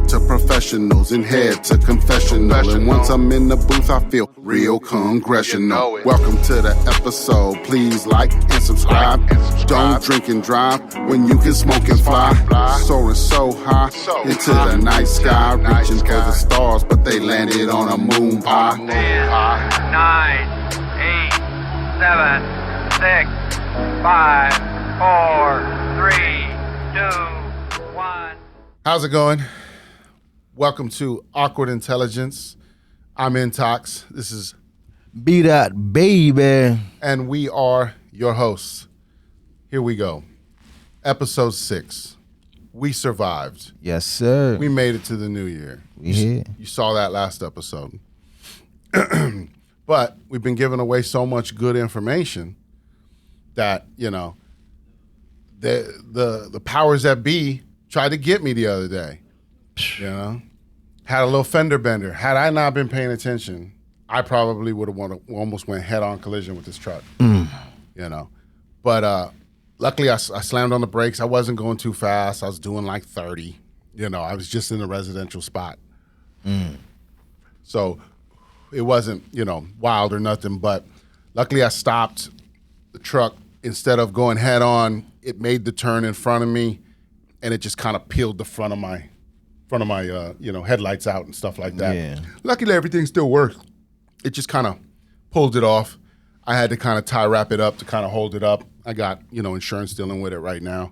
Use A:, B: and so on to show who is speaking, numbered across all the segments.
A: to professionals and head to confessional. And once I'm in the booth, I feel real congressional. Welcome to the episode. Please like and subscribe. Don't drink and drive when you can smoke and fly. Soaring so high into the night sky, reaching for the stars, but they landed on a moon pie.
B: 10, 9, 8, 7, 6, 5, 4, 3, 2, 1.
A: How's it going? Welcome to Awkward Intelligence. I'm Intox. This is
C: BDot, baby.
A: and we are your hosts. Here we go. Episode 6. We survived.
C: Yes, sir.
A: We made it to the new year.
C: We here.
A: You saw that last episode. But we've been giving away so much good information that, you know, the powers that be tried to get me the other day. You know? Had a little fender bender. Had I not been paying attention, I probably would have almost went head-on collision with this truck. You know? But luckily, I slammed on the brakes. I wasn't going too fast. I was doing like 30. You know, I was just in a residential spot. So it wasn't, you know, wild or nothing. But luckily, I stopped the truck. Instead of going head-on, it made the turn in front of me, and it just kind of peeled the front of my you know, headlights out and stuff like that.
C: Yeah.
A: Luckily, everything still worked. It just kind of pulled it off. I had to kind of wrap it up to kind of hold it up. I got, you know, insurance dealing with it right now.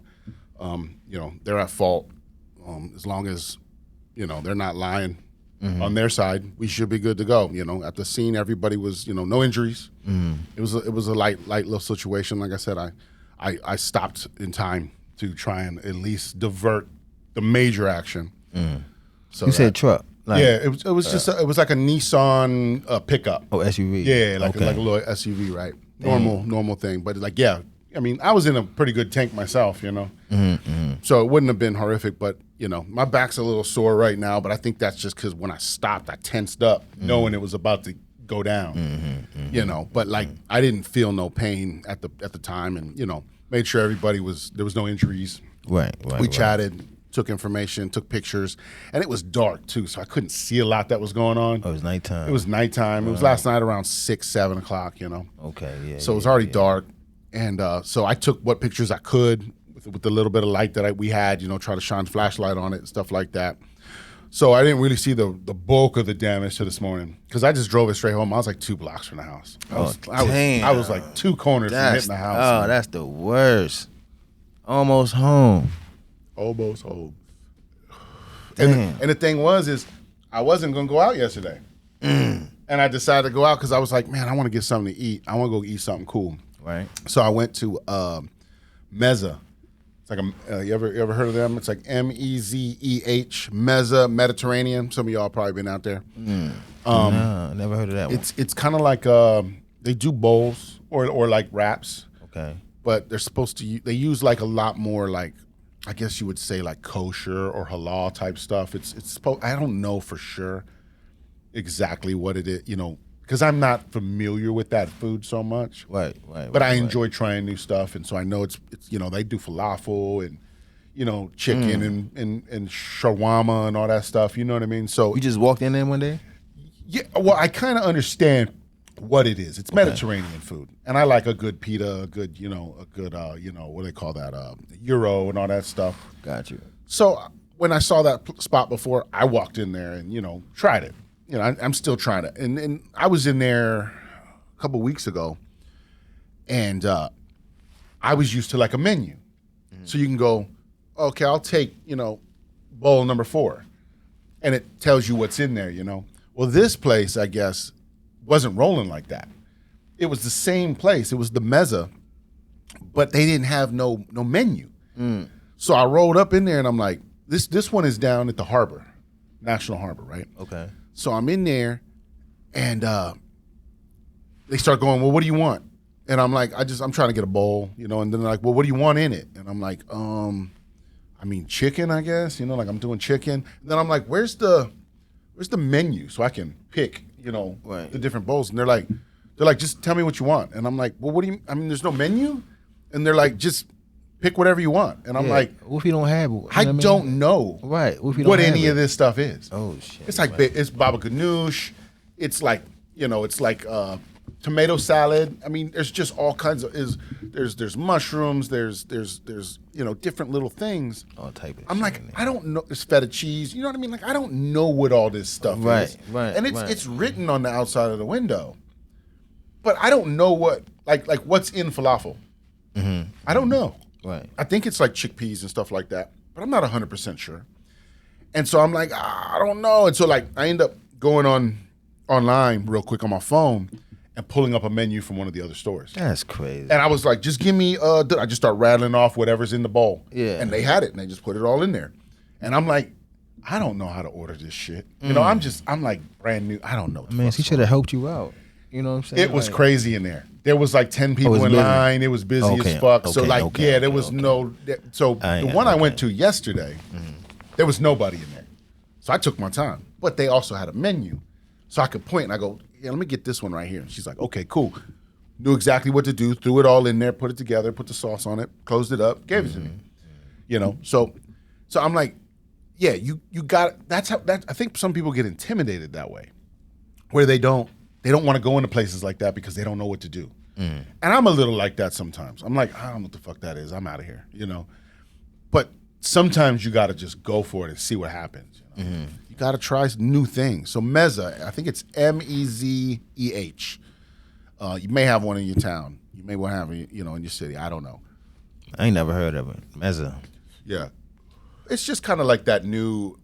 A: You know, they're at fault. As long as, you know, they're not lying on their side, we should be good to go. You know, at the scene, everybody was, you know, no injuries. It was a light little situation. Like I said, I stopped in time to try and at least divert the major action. So
C: You said truck. Like,
A: yeah, it was just it was like a Nissan pickup.
C: Oh, SUV.
A: Yeah, like
C: Okay.
A: a little SUV, right? Normal thing. But like, yeah, I mean, I was in a pretty good tank myself, you know. So it wouldn't have been horrific, but you know, my back's a little sore right now. But I think that's just because when I stopped, I tensed up, knowing it was about to go down. You know, but like I didn't feel no pain at the time, and you know, made sure there was no injuries.
C: Right.
A: We chatted, took information, took pictures, and it was dark too, so I couldn't see a lot that was going on.
C: Oh, it was nighttime.
A: It was nighttime. It was last night around 6, 7 o'clock, you know.
C: Okay, yeah.
A: So it was already dark, and so I took what pictures I could with the little bit of light that we had, you know, try to shine flashlight on it and stuff like that. So I didn't really see the bulk of the damage to this morning because I just drove it straight home. I was like 2 blocks from the house. I was like 2 corners from hitting the house.
C: Oh, that's the worst. Almost home.
A: Almost home. And the thing is I wasn't going to go out yesterday. And I decided to go out because I was like, man, I want to get something to eat. I want to go eat something cool.
C: Right.
A: So I went to Meza. It's like you ever heard of them? It's like MEZEH, Meza, Mediterranean. Some of y'all probably been out there.
C: No, never heard of that one.
A: It's kind of like they do bowls or like wraps.
C: Okay.
A: But they're supposed to they use like a lot more like, I guess you would say like kosher or halal type stuff. It's supposed, I don't know for sure exactly what it is, you know, because I'm not familiar with that food so much.
C: Right.
A: But I enjoy trying new stuff, and so I know it's you know, they do falafel and, you know, chicken and shawarma and all that stuff. You know what I mean? So
C: You just walked in there one day?
A: yeah, well, I kind of understand what it is. It's Mediterranean food, and I like a good pita, a good you know, what do they call that, gyro and all that stuff.
C: Got you.
A: So when I saw that spot before, I walked in there and, you know, tried it. You know, I'm still trying it. And I was in there a couple weeks ago, and I was used to like a menu. So you can go, okay, I'll take, you know, bowl number 4. And it tells you what's in there, you know. Well, this place, I guess, wasn't rolling like that. It was the same place. It was the Meza, but they didn't have no menu. So I rolled up in there, and I'm like, this one is down at the harbor, National Harbor, right?
C: Okay.
A: So I'm in there, and they start going, well, what do you want? And I'm like, I'm trying to get a bowl, you know, and then they're like, well, what do you want in it? And I'm like, I mean, chicken, I guess, you know, like I'm doing chicken. And then I'm like, where's the menu so I can pick, you know, the different bowls? And they're like, just tell me what you want. And I'm like, well, what do you, I mean, there's no menu? And they're like, just pick whatever you want. And I'm like,
C: what if you don't have it? You know
A: I
C: what
A: don't know
C: Right. What, if you
A: what
C: don't have
A: any
C: it?
A: of this stuff is.
C: Oh shit.
A: It's like it's baba ganoush. It's like it's like tomato salad. I mean, there's just all kinds of there's mushrooms. There's different little things.
C: All type of.
A: I'm
C: shit
A: like,
C: in there.
A: I don't know. It's feta cheese. You know what I mean? Like, I don't know what all this stuff is.
C: Right.
A: And it's written on the outside of the window, but I don't know what like what's in falafel.
C: Mm-hmm.
A: I don't know.
C: Right.
A: I think it's like chickpeas and stuff like that, but I'm not 100% sure. And so I'm like, I don't know. And so like I end up going online real quick on my phone and pulling up a menu from one of the other stores.
C: That's crazy.
A: And I was like, just give me I just start rattling off whatever's in the bowl.
C: Yeah.
A: And they had it and they just put it all in there. And I'm like, I don't know how to order this shit. You know, I'm like brand new. I don't know.
C: Man, he should have helped you out. You know what I'm saying?
A: It was crazy in there. There was like 10 people in
C: busy.
A: line. It was busy as fuck. So like, there was no. So the one I went to yesterday, there was nobody in there. So I took my time. But they also had a menu. So I could point and I go, yeah, let me get this one right here. And she's like, okay, cool. Knew exactly what to do. Threw it all in there, put it together, put the sauce on it, closed it up, gave it to me. You know, so I'm like, yeah, you got. That's how. I think some people get intimidated that way, where they don't want to go into places like that because they don't know what to do. And I'm a little like that sometimes. I'm like, I don't know what the fuck that is. I'm out of here, you know. But sometimes you got to just go for it and see what happens. You know? You got to try new things. So Meza, I think it's Mezeh. You may have one in your town. You may have it, in your city. I don't know.
C: I ain't never heard of it. Meza.
A: Yeah. It's just kind of like that new,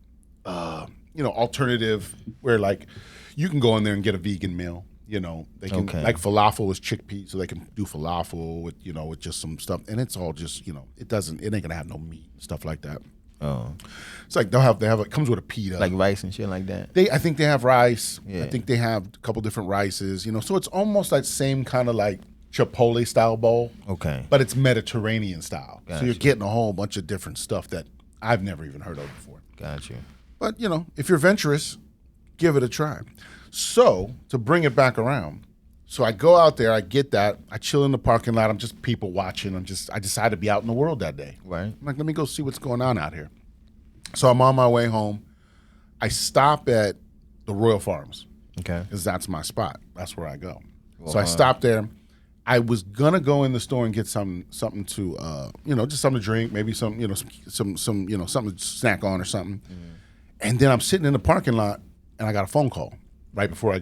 A: alternative where like you can go in there and get a vegan meal. You know, they can like falafel is chickpeas, so they can do falafel with with just some stuff, and it's all just it ain't gonna have no meat and stuff like that.
C: Oh,
A: it's like they have it comes with a pita,
C: like rice and shit like that.
A: I think they have rice.
C: Yeah.
A: I think they have a couple different rices. So it's almost like same kind of like Chipotle style bowl.
C: Okay,
A: but it's Mediterranean style,
C: Gotcha.
A: So you're getting a whole bunch of different stuff that I've never even heard of before.
C: Got you.
A: But if you're venturous, give it a try. So to bring it back around, so I go out there, I get that, I chill in the parking lot, I'm just people watching, I decided to be out in the world that day.
C: Right.
A: I'm like, let me go see what's going on out here. So I'm on my way home. I stop at the Royal Farms.
C: Okay.
A: Because that's my spot. That's where I go. So I stopped there. I was gonna go in the store and get something to just something to drink, maybe some something to snack on or something. And then I'm sitting in the parking lot and I got a phone call. Right before I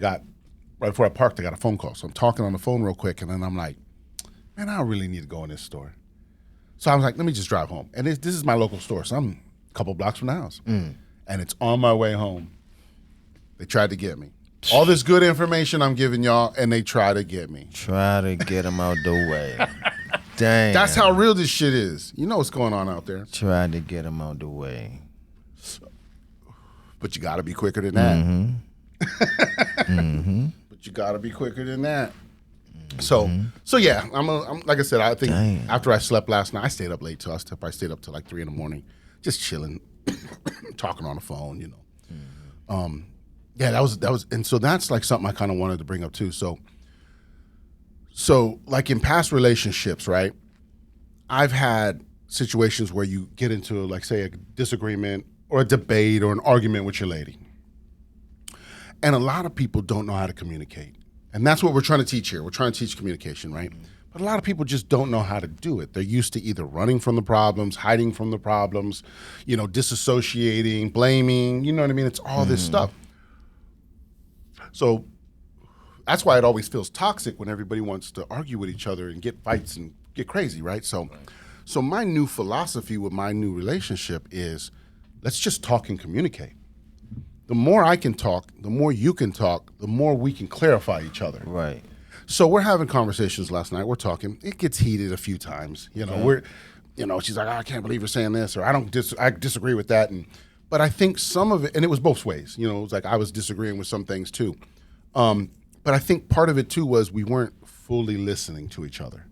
A: parked, I got a phone call. So I'm talking on the phone real quick, and then I'm like, man, I don't really need to go in this store. So I was like, let me just drive home. And this is my local store, so I'm a couple blocks from the house. And it's on my way home. They tried to get me. All this good information I'm giving y'all, and they try to get me.
C: Try to get them out the way. Dang.
A: That's how real this shit is. You know what's going on out there.
C: Try to get them out the way.
A: But you got to be quicker than that. But you got to be quicker than that. So yeah, I'm like I said, I think after I slept last night, I stayed up late too. I stayed up till like 3 a.m, just chilling, talking on the phone, Yeah, that was, and so that's like something I kind of wanted to bring up too. So like in past relationships, right? I've had situations where you get into like say a disagreement or a debate or an argument with your lady. And a lot of people don't know how to communicate. And that's what we're trying to teach here. We're trying to teach communication, right? But a lot of people just don't know how to do it. They're used to either running from the problems, hiding from the problems, disassociating, blaming, you know what I mean? It's all this stuff. So that's why it always feels toxic when everybody wants to argue with each other and get fights and get crazy, right? So my new philosophy with my new relationship is let's just talk and communicate. The more I can talk, the more you can talk, the more we can clarify each other.
C: Right.
A: So we're having conversations last night. We're talking. It gets heated a few times. We're, she's like, oh, I can't believe you're saying this, or I disagree with that. But I think some of it, and it was both ways. It was like I was disagreeing with some things too. But I think part of it too was we weren't fully listening to each other.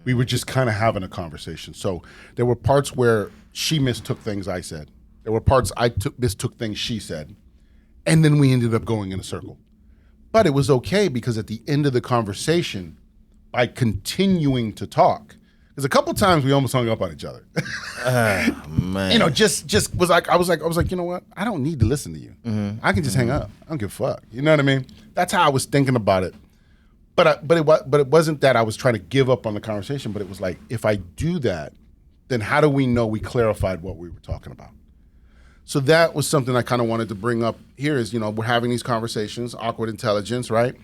A: We were just kind of having a conversation. So there were parts where she mistook things I said. There were parts I mistook things she said. And then we ended up going in a circle. But it was okay because at the end of the conversation, by continuing to talk, Because a couple times we almost hung up on each other.
C: Man.
A: You know, just was like I was like, you know what? I don't need to listen to you. I can just hang up. I don't give a fuck. You know what I mean? That's how I was thinking about it. But it wasn't that I was trying to give up on the conversation. But it was like, if I do that, then how do we know we clarified what we were talking about? So that was something I kind of wanted to bring up here. Is, you know, we're having these conversations, awkward intelligence, right?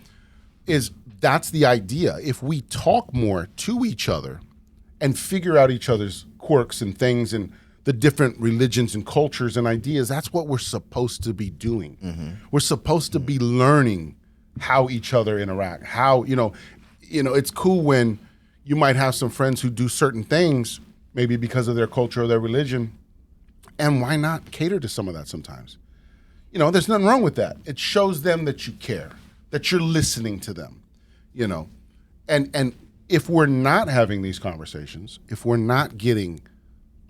A: That's the idea. If we talk more to each other and figure out each other's quirks and things and the different religions and cultures and ideas, that's what we're supposed to be doing. We're supposed to be learning how each other interact. How, you know, it's cool when you might have some friends who do certain things, maybe because of their culture or their religion, and why not cater to some of that sometimes? You know, there's nothing wrong with that. It shows them that you care, that you're listening to them, you know. And if we're not having these conversations, if we're not getting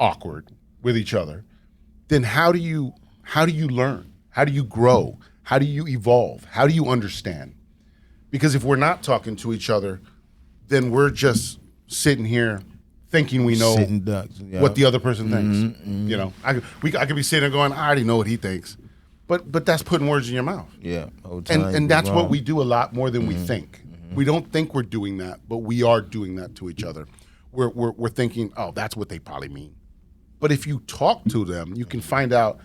A: awkward with each other, then how do you learn? How do you grow? How do you evolve? How do you understand? Because if we're not talking to each other, then we're just sitting here thinking we know what the other person thinks. You know, I could be sitting there going, I already know what he thinks. But that's putting words in your mouth.
C: Yeah.
A: And that's what we do a lot more than we think. We don't think we're doing that, but we are doing that to each other. We're thinking, oh, that's what they probably mean. But if you talk to them, you can find out,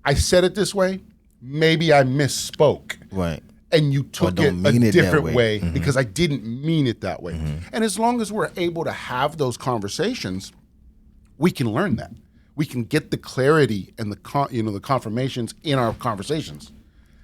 A: I said it this way, maybe I misspoke.
C: Right.
A: And you took it a different way because I didn't mean it that way. And as long as we're able to have those conversations, we can learn that. We can get the clarity and the confirmations in our conversations.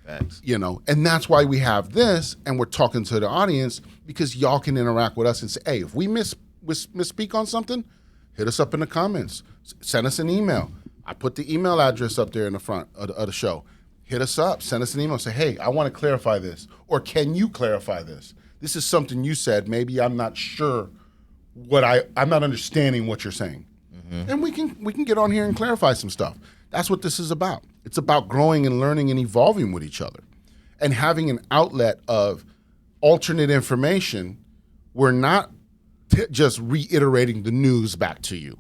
C: Facts.
A: You know, and that's why we have this, and we're talking to the audience because y'all can interact with us and say, hey, if we misspeak on something, hit us up in the comments. Send us an email. I put the email address up there in the front of the show. Hit us up. Send us an email. Say, hey, I want to clarify this. Or can you clarify this? This is something you said. Maybe I'm not sure I'm not understanding what you're saying. And we can get on here and clarify some stuff. That's what this is about. It's about growing and learning and evolving with each other and having an outlet of alternate information. We're not just reiterating the news back to you.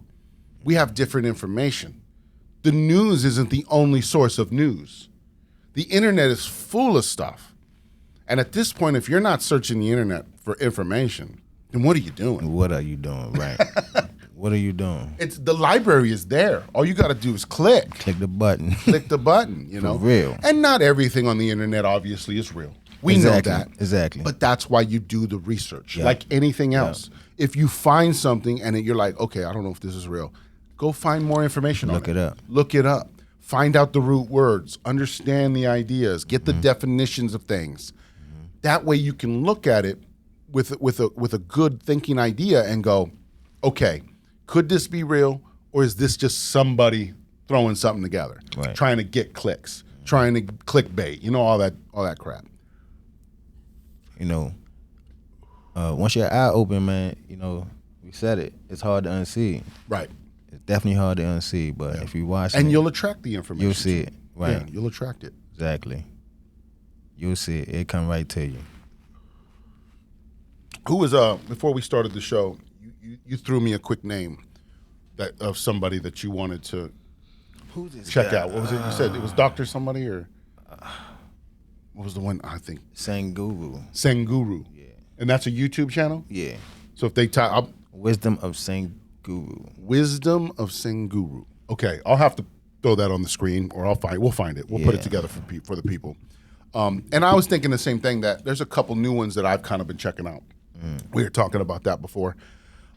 A: We have different information. The news isn't the only source of news. The internet is full of stuff. And at this point, if you're not searching the internet for information, then what are you doing?
C: What are you doing, right? What are you doing?
A: The library is there. All you got to do is click.
C: Click the button.
A: Click the button, you know.
C: For real.
A: And not everything on the internet obviously is real. We know that.
C: Exactly.
A: But that's why you do the research. Like anything else. If you find something and you're like, okay, I don't know if this is real, go find more information on it.
C: Look it up.
A: Look it up. Find out the root words. Understand the ideas. Get the definitions of things. That way you can look at it with a good thinking idea and go, okay, could this be real, or is this just somebody throwing something together, trying to get clicks, trying to clickbait, you know, all that crap.
C: You know, once your eye open, man, you know, we said it. It's hard to unsee.
A: Right.
C: It's definitely hard to unsee, but if you watch
A: and
C: it,
A: you'll attract the information.
C: you'll see it. Right.
A: Yeah, you'll attract it.
C: Exactly. You'll see it. It come right to you.
A: Who was before we started the show? You threw me a quick name of somebody that you wanted to check out. What was it? You said it was Dr. somebody, or what was the one? I think
C: Sanguru.
A: Yeah. And that's a YouTube channel?
C: Yeah.
A: So if they type
C: Wisdom of Sanguru.
A: Wisdom of Sanguru. Okay, I'll have to throw that on the screen, or we'll find it. We'll put it together for the people. And I was thinking the same thing, that there's a couple new ones that I've kind of been checking out. We were talking about that before.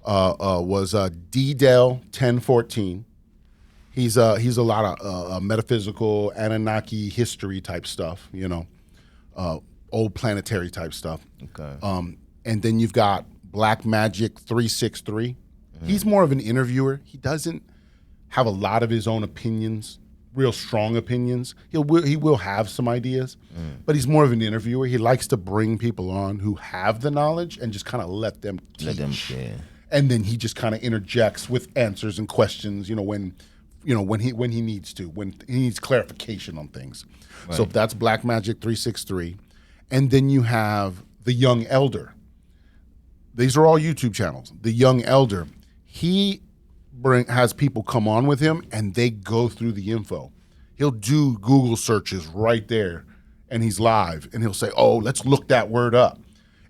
A: Was D-Del 1014. He's a lot of metaphysical, Anunnaki history type stuff, you know, old planetary type stuff.
C: Okay.
A: And then you've got Black Magic 363. He's more of an interviewer. He doesn't have a lot of his own opinions, real strong opinions. He will have some ideas, but he's more of an interviewer. He likes to bring people on who have the knowledge and just kind of let them teach. And then he just kind of interjects with answers and questions, when he needs to, when he needs clarification on things. Right. So that's Black Magic 363. And then you have The Young Elder. These are all YouTube channels. The Young Elder. he has people come on with him and they go through the info. He'll do Google searches right there and he's live and he'll say, oh, let's look that word up.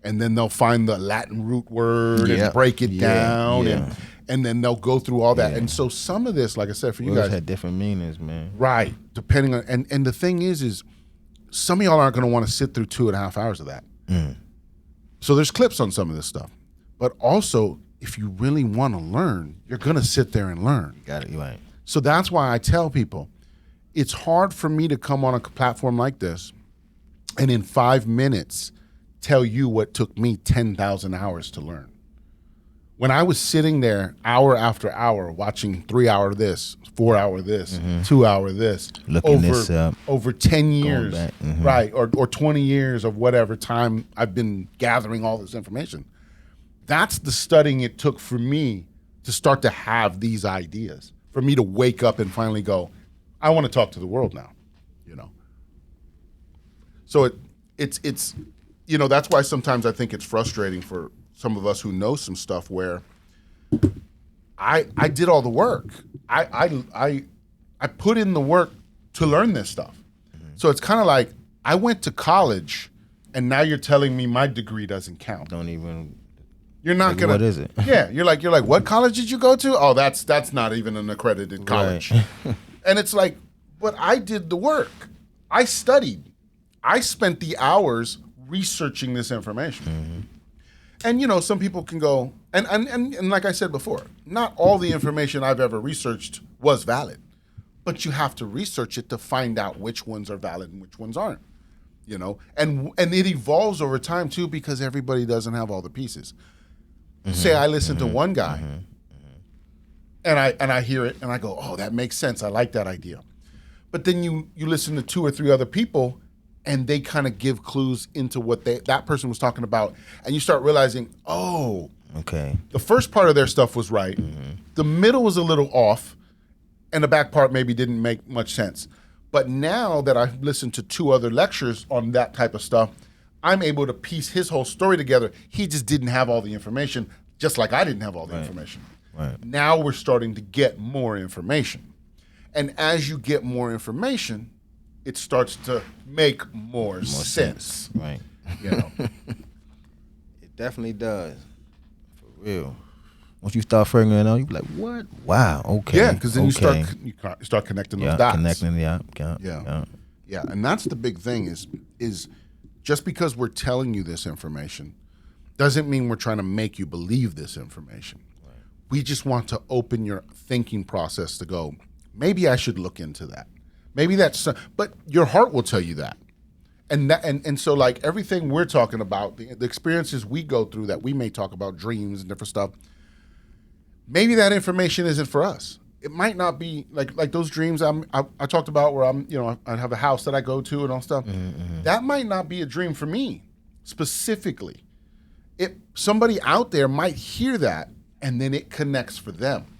A: And then they'll find the Latin root word and break it down. And then they'll go through all that. And so some of this, like I said, for you guys,
C: had different meanings, man.
A: Right. Depending on, and the thing is some of y'all aren't going to want to sit through 2.5 hours of that. So there's clips on some of this stuff. But also, if you really want to learn, you're going to sit there and learn.
C: Got it, you're right.
A: So that's why I tell people, it's hard for me to come on a platform like this and in 5 minutes tell you what took me 10,000 hours to learn. When I was sitting there hour after hour watching 3 hour this, 4 hour this, 2 hour this,
C: looking this up,
A: over 10 years, right, or 20 years of whatever time I've been gathering all this information. That's the studying it took for me to start to have these ideas, for me to wake up and finally go, I want to talk to the world now, you know. So it's you know, that's why sometimes I think it's frustrating for some of us who know some stuff where I did all the work. I put in the work to learn this stuff. So it's kind of like I went to college and now you're telling me my degree doesn't count.
C: Don't even.
A: You're not gonna.
C: What is it?
A: Yeah, you're like, what college did you go to? Oh, that's not even an accredited college. Right. And it's like, but I did the work. I studied. I spent the hours researching this information. And you know, some people can go, and like I said before, not all the information I've ever researched was valid, but you have to research it to find out which ones are valid and which ones aren't. You know, and it evolves over time too because everybody doesn't have all the pieces. Say I listen to one guy and I hear it and I go, oh, that makes sense. I like that idea. But then you listen to 2 or 3 other people and they kind of give clues into what that person was talking about. And you start realizing, oh,
C: okay,
A: the first part of their stuff was right. The middle was a little off and the back part maybe didn't make much sense. But now that I've listened to 2 other lectures on that type of stuff, I'm able to piece his whole story together. He just didn't have all the information, just like I didn't have all the information. Right. Now we're starting to get more information. And as you get more information, it starts to make more sense.
C: Right.
A: You know?
C: It definitely does. For real. Once you start figuring it out, you be like, what? Wow, okay.
A: Yeah, because then you start connecting those dots.
C: Connecting, yeah.
A: And that's the big thing is just because we're telling you this information doesn't mean we're trying to make you believe this information. Right. We just want to open your thinking process to go, maybe I should look into that. Maybe that's, but your heart will tell you that. And so like everything we're talking about, the experiences we go through that we may talk about, dreams and different stuff, maybe that information isn't for us. It might not be like those dreams I talked about where I have a house that I go to and all stuff. That might not be a dream for me specifically. Somebody out there might hear that and then it connects for them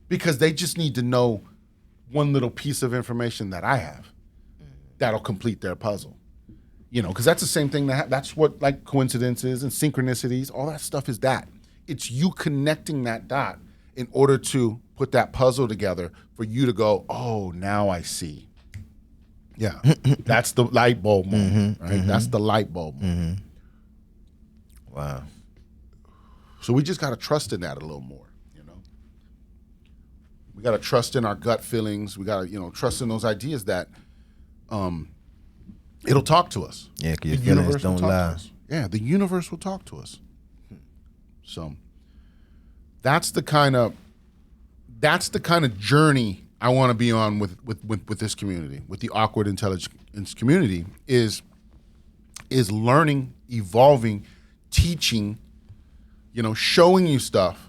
A: because they just need to know one little piece of information that I have that'll complete their puzzle. You know, because that's the same thing that's what like coincidences and synchronicities, all that stuff is that. It's you connecting that dot in order to put that puzzle together for you to go, oh, now I see. Yeah, that's the light bulb moment, right? That's the light bulb moment.
C: Wow.
A: So we just got to trust in that a little more, you know? We got to trust in our gut feelings. We got to, trust in those ideas that it'll talk to us.
C: Yeah, because your feelings don't lie.
A: Yeah, the universe will talk to us. So that's the kind of journey I want to be on with this community, with the Awkward Intelligence community, is learning, evolving, teaching, showing you stuff.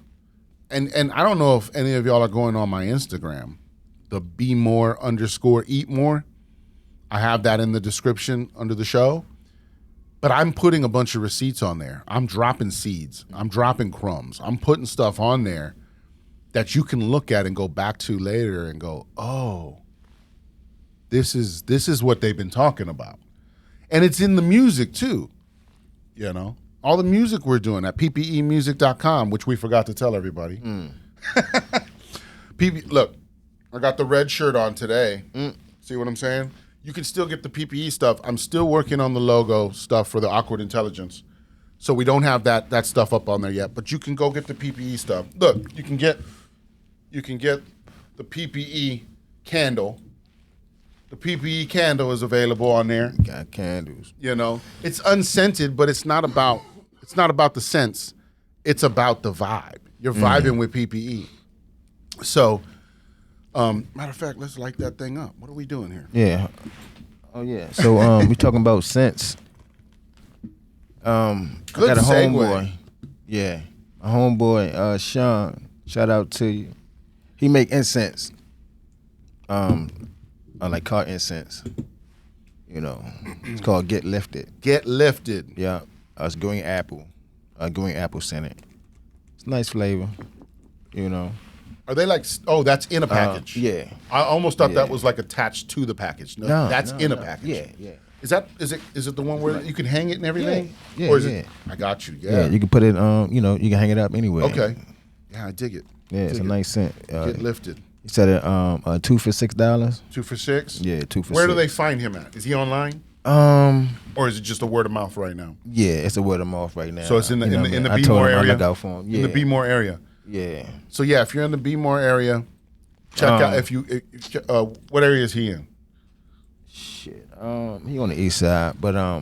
A: And I don't know if any of y'all are going on my Instagram, the be more _ eat more. I have that in the description under the show. But I'm putting a bunch of receipts on there. I'm dropping seeds. I'm dropping crumbs. I'm putting stuff on there that you can look at and go back to later and go, oh, this is what they've been talking about. And it's in the music too, all the music we're doing at ppeintox.com, which we forgot to tell everybody. Look, I got the red shirt on today. See what I'm saying? You can still get the PPE stuff. I'm still working on the logo stuff for the Awkward Intelligence. So we don't have that stuff up on there yet, but you can go get the PPE stuff. Look, you can get the PPE candle. The PPE candle is available on there.
C: Got candles.
A: You know, it's unscented, but it's not about the scents. It's about the vibe. You're vibing with PPE. So, matter of fact, let's light that thing up. What are we doing here?
C: Yeah. Oh yeah. So we talking about scents. I got a homeboy. Yeah. A homeboy, Sean. Shout out to you. He make incense. Like car incense. You know. It's called Get Lifted.
A: Get Lifted.
C: Yeah. It's green apple. Green apple scented. It's nice flavor. You know.
A: Are they like? Oh, that's in a package.
C: Yeah.
A: I almost thought that was like attached to the package. No, that's in a package.
C: Yeah, yeah.
A: Is it the one where you can hang it and everything?
C: Yeah,
A: or is
C: yeah.
A: it? I got you.
C: Yeah, you can put it. You know, you can hang it up anywhere.
A: Okay. Yeah, I dig it.
C: Yeah, it's a nice scent.
A: Get Lifted.
C: He said it. 2 for $6.
A: 2 for $6.
C: Yeah, 2 for $6.
A: Where do they find him at? Is he online? Or is it just a word of mouth right now?
C: Yeah, it's a word of mouth right now.
A: So it's in the
C: You know
A: in the
C: I told
A: B-more
C: him I'd
A: area.
C: look out for him. Yeah.
A: In the B-more area.
C: Yeah.
A: So yeah, if you're in the B-more area, check out. What area is he in?
C: Shit. He on the east side, but I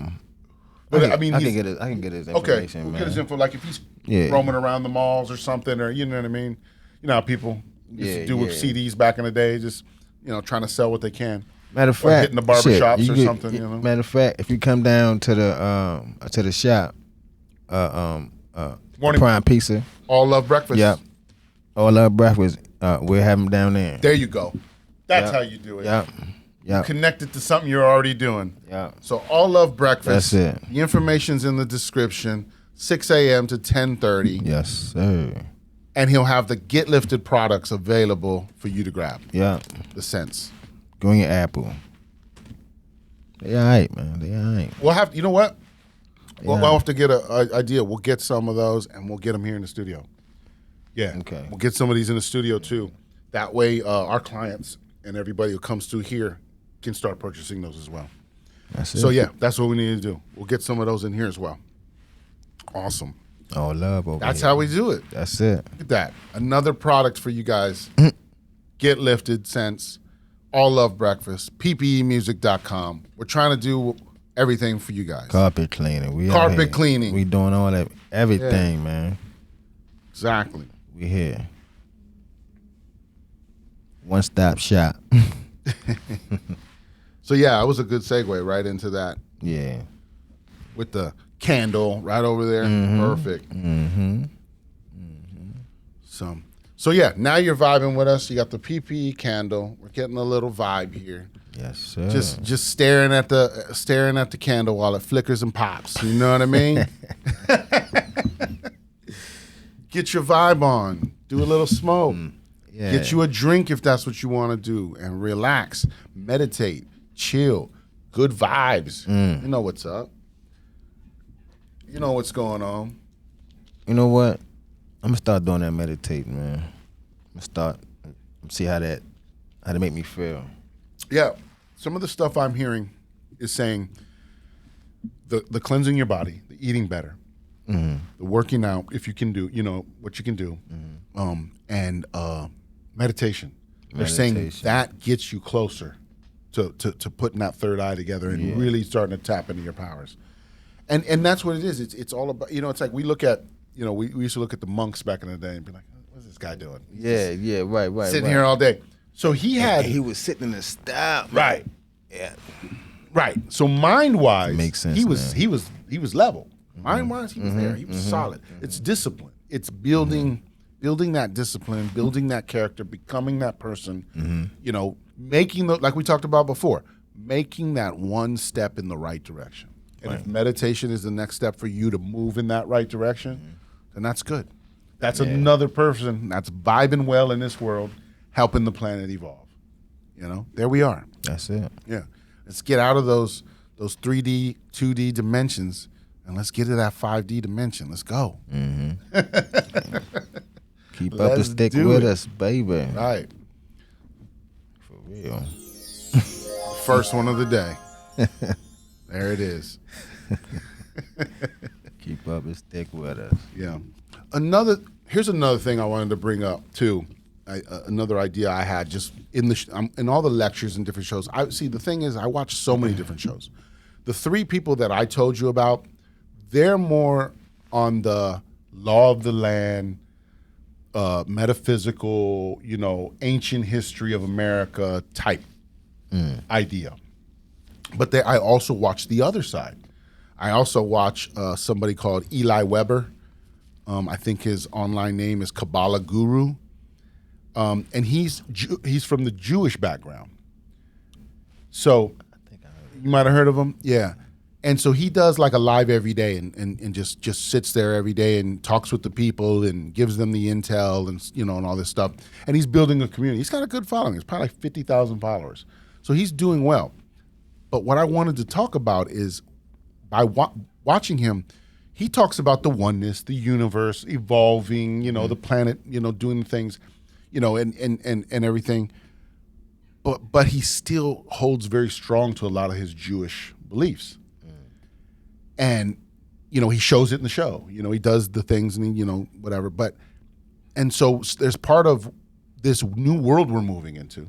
C: can get his information.
A: Okay, we'll
C: man.
A: get his info. Like if he's
C: Yeah.
A: roaming around the malls or something, or you know what I mean. You know how people used to do with CDs back in the day, just trying to sell what they can.
C: Matter of
A: Or
C: fact,
A: hitting the barbershops or something. You know.
C: Matter of fact, if you come down to the shop, Prime Pizza,
A: All Love Breakfast.
C: Yep. All Love Breakfast, we'll have them down there.
A: There you go. That's
C: Yep.
A: how you do it.
C: Yep. Yep.
A: Connected to something you're already doing.
C: Yeah.
A: So All Love Breakfast.
C: That's it.
A: The information's in the description. 6 a.m. to 10:30.
C: Yes, sir.
A: And he'll have the Get Lifted products available for you to grab.
C: Yeah.
A: The scents.
C: Green apple. They all right, man. They all right.
A: We'll have. You know what?
C: Yeah.
A: We'll have to get an idea. We'll get some of those and we'll get them here in the studio. Yeah.
C: Okay.
A: We'll get some of these in the studio too. That way, our clients and everybody who comes through here can start purchasing those as well.
C: That's it.
A: So yeah, that's what we need to do. We'll get some of those in here as well. Awesome.
C: All love over
A: That's
C: here.
A: how we do it.
C: That's it.
A: Look at that. Another product for you guys. Get Lifted Scents. All Love Breakfast. ppeintox.com. We're trying to do everything for you guys.
C: Carpet cleaning. We out
A: Carpet
C: here.
A: cleaning.
C: We doing all that, everything, man.
A: Exactly.
C: We here. One stop shop.
A: So yeah, it was a good segue right into that
C: Yeah.
A: with the candle right over there. Perfect. So yeah, now you're vibing with us. You got the PPE candle. We're getting a little vibe here.
C: Yes, sir.
A: Just staring at the candle while it flickers and pops. You know what I mean? Get your vibe on. Do a little smoke.
C: Yeah.
A: Get you a drink if that's what you want to do, and relax, meditate, chill, good vibes. You know what's up. You know what's going on.
C: You know what? I'm gonna start doing that meditating, man. I'm gonna start see how that make me feel.
A: Yeah, some of the stuff I'm hearing is saying the cleansing your body, the eating better, the working out if you can do, what you can do, and meditation. They're saying
C: Meditation.
A: that gets you closer to putting that third eye together and really starting to tap into your powers. And that's what it is. It's all about, it's like we look at, we used to look at the monks back in the day and be like, what's this guy doing? He's
C: Yeah, right.
A: sitting here all day. So he
C: was sitting in the style.
A: right.
C: Yeah.
A: Right. So mind-wise,
C: Makes sense,
A: he was level.
C: Mm-hmm.
A: Mind-wise, he was there. He was solid. It's discipline. It's building that discipline, building that character, becoming that person. Making like we talked about before, making that one step in the right direction. And if meditation is the next step for you to move in that right direction, then that's good. That's another person that's vibing well in this world, helping the planet evolve. There we are.
C: That's it.
A: Yeah. Let's get out of those 3D, 2D dimensions and let's get to that 5D dimension. Let's go.
C: Keep up and stick with us, baby.
A: Right.
C: For real.
A: First one of the day. There it is.
C: Keep up and stick with us.
A: Yeah. Here's another thing I wanted to bring up too. Another idea I had just in all the lectures and different shows. The thing is, I watch so many different shows. The three people that I told you about, they're more on the law of the land, metaphysical, ancient history of America type idea. But I also watch the other side. I also watch somebody called Eli Weber. I think his online name is Kabbalah Guru. And he's from the Jewish background. So you might have heard of him. Yeah. And so he does like a live every day and just sits there every day and talks with the people and gives them the intel and all this stuff. And he's building a community. He's got a good following. It's probably like 50,000 followers. So he's doing well. But what I wanted to talk about is by watching him, he talks about the oneness, the universe evolving, the planet, doing things, and everything. But he still holds very strong to a lot of his Jewish beliefs. And, he shows it in the show. He does the things and, whatever. And so there's part of this new world we're moving into,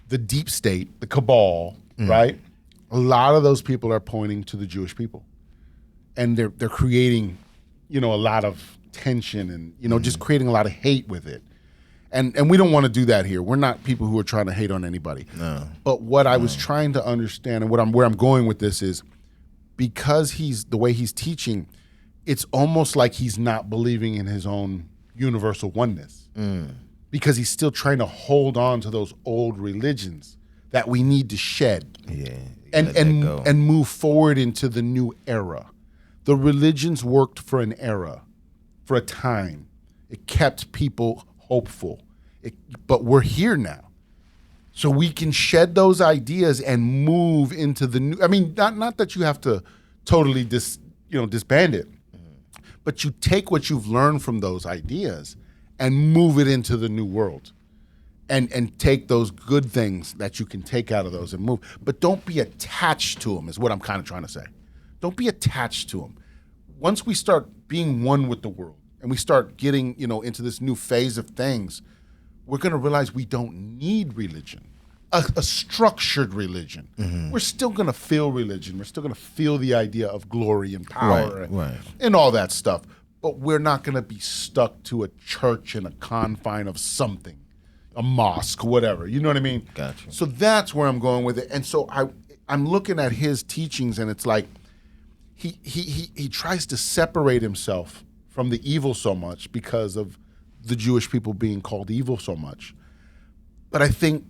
A: the deep state, the cabal, right? A lot of those people are pointing to the Jewish people. And they're creating, a lot of tension and, just creating a lot of hate with it. And we don't want to do that here. We're not people who are trying to hate on anybody.
C: No.
A: But what I was trying to understand and where I'm going with this is because the way he's teaching, it's almost like he's not believing in his own universal oneness. Because he's still trying to hold on to those old religions that we need to shed.
C: Yeah.
A: And move forward into the new era. The religions worked for an era, for a time. It kept people hopeful. But we're here now. So we can shed those ideas and move into the new. I mean, not that you have to totally disband it, but you take what you've learned from those ideas and move it into the new world. And take those good things that you can take out of those and move. But don't be attached to them is what I'm kind of trying to say. Don't be attached to them. Once we start being one with the world and we start getting, into this new phase of things, we're going to realize we don't need religion, a structured religion. We're still going to feel religion. We're still going to feel the idea of glory and power and all that stuff. But we're not going to be stuck to a church in a confine of something. A mosque, whatever, you know what I mean?
C: Gotcha.
A: So that's where I'm going with it. And so I'm looking at his teachings, and it's like he tries to separate himself from the evil so much because of the Jewish people being called evil so much. But I think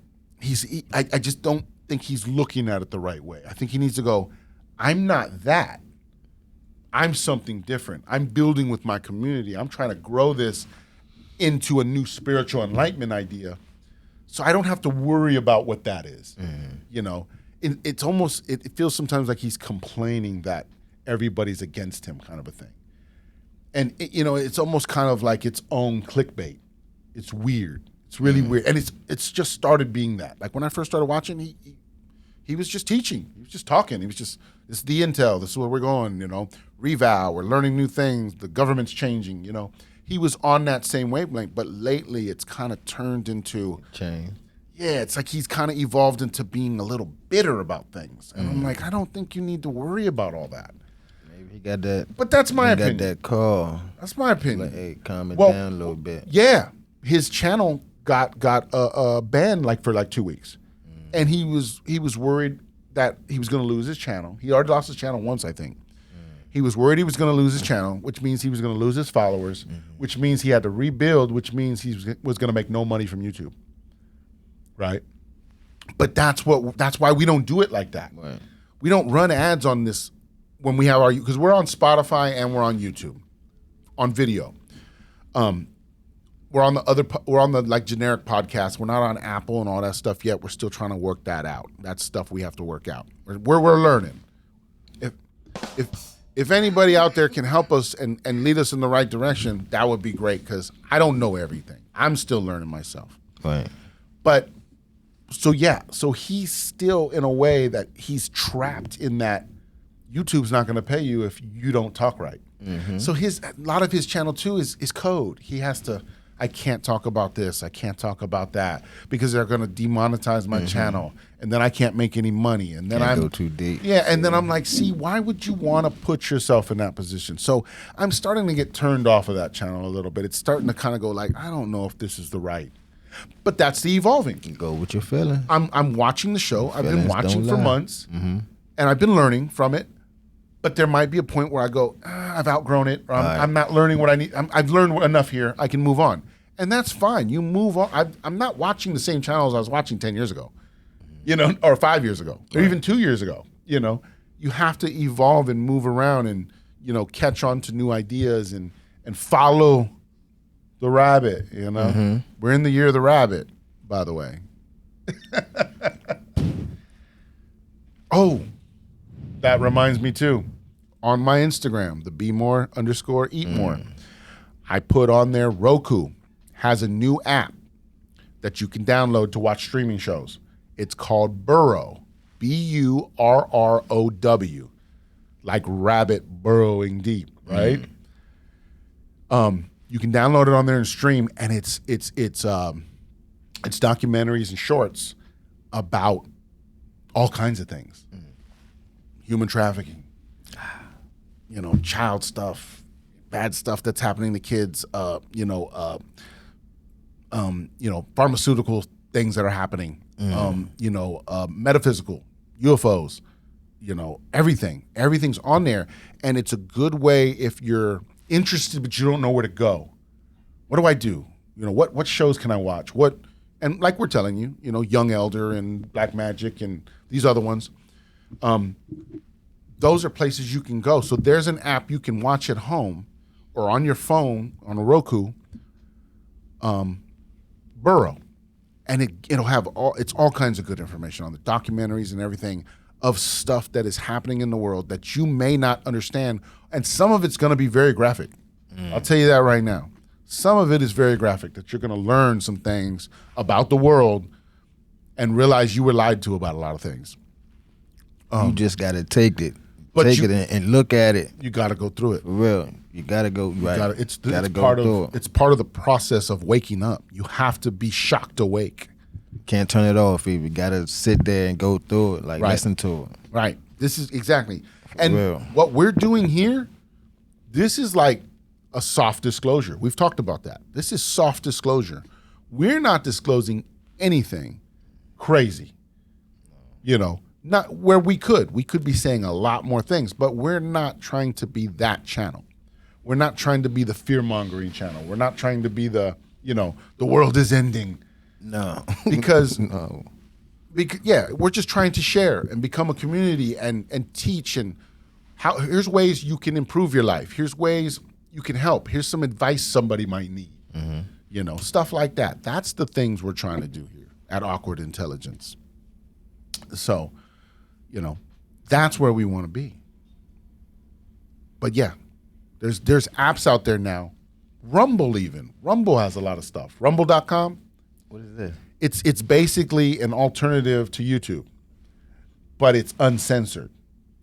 A: I just don't think he's looking at it the right way. I think he needs to go, I'm not that. I'm something different. I'm building with my community. I'm trying to grow this into a new spiritual enlightenment idea, so I don't have to worry about what that is. It's almost it feels sometimes like he's complaining that everybody's against him, kind of a thing. And it's almost kind of like its own clickbait. It's weird. It's really weird, and it's just started being that. Like when I first started watching, he was just teaching. He was just talking. He was just, this is the intel. This is where we're going. Revow. We're learning new things. The government's changing. He was on that same wavelength, but lately it's kind of turned into
C: change.
A: Yeah, it's like he's kind of evolved into being a little bitter about things, and I'm like, I don't think you need to worry about all that.
C: Maybe he got that.
A: But that's my opinion.
C: Got that call.
A: That's my opinion.
C: Like, hey, calm it down a little bit.
A: Yeah, his channel got banned for 2 weeks, and he was worried that he was going to lose his channel. He already lost his channel once, I think. He was worried he was going to lose his channel, which means he was going to lose his followers, which means he had to rebuild, which means he was going to make no money from YouTube. Right? But that's why we don't do it like that.
C: Right.
A: We don't run ads on this when we have because we're on Spotify and we're on YouTube on video. We're on the generic podcast. We're not on Apple and all that stuff yet. We're still trying to work that out. That's stuff we have to work out. We're learning. if anybody out there can help us and lead us in the right direction, that would be great because I don't know everything. I'm still learning myself.
C: Right.
A: But so he's still in a way that he's trapped in that YouTube's not going to pay you if you don't talk right. Mm-hmm. So a lot of his channel too is code. He has to. I can't talk about this. I can't talk about that because they're going to demonetize my channel, and then I can't make any money. And then I
C: go too deep.
A: Yeah, and then I'm like, see, why would you want to put yourself in that position? So I'm starting to get turned off of that channel a little bit. It's starting to kind of go like, I don't know if this is the right. But that's the evolving.
C: Go with your feeling.
A: I'm watching the show. I've been watching for months, and I've been learning from it. But there might be a point where I go, I've outgrown it, or I'm not learning what I need. I've learned enough here. I can move on. And that's fine. You move on. I'm not watching the same channels I was watching 10 years ago, or 5 years ago, or even 2 years ago. You have to evolve and move around and, catch on to new ideas and follow the rabbit, We're in the year of the rabbit, by the way. Oh, that reminds me too. On my Instagram, the @BeMore_EatMore, I put on there Roku has a new app that you can download to watch streaming shows. It's called Burrow, BURROW, like rabbit burrowing deep, right? You can download it on there and stream, and it's documentaries and shorts about all kinds of things. Human trafficking, child stuff, bad stuff that's happening to kids, pharmaceutical things that are happening, metaphysical, UFOs, everything's on there. And it's a good way if you're interested, but you don't know where to go. What do I do? What shows can I watch? And like we're telling you, Young Elder and Black Magic and these other ones, those are places you can go. So there's an app you can watch at home or on your phone on a Roku, Burrow, and it'll have all kinds of good information on the documentaries and everything of stuff that is happening in the world that you may not understand, and some of it's going to be very graphic. I'll tell you that right now. Some of it is very graphic that you're going to learn some things about the world and realize you were lied to about a lot of things.
C: You just got to take it. Take it and look at it.
A: You got to go through it.
C: For real. You got to go right.
A: It's part of the process of waking up. You have to be shocked awake.
C: Can't turn it off. You got to sit there and go through it, listen to it.
A: Right. This is exactly. And what we're doing here, this is like a soft disclosure. We've talked about that. This is soft disclosure. We're not disclosing anything crazy. Not where we could be saying a lot more things, but we're not trying to be that channel. We're not trying to be the fear-mongering channel. We're not trying to be the world is ending.
C: No.
A: Because we're just trying to share and become a community and teach and here's ways you can improve your life. Here's ways you can help. Here's some advice somebody might need. Stuff like that. That's the things we're trying to do here at Awkward Intelligence. So, that's where we want to be. But yeah, there's apps out there now. Rumble even. Rumble has a lot of stuff. Rumble.com.
C: What is this?
A: It's basically an alternative to YouTube, but it's uncensored.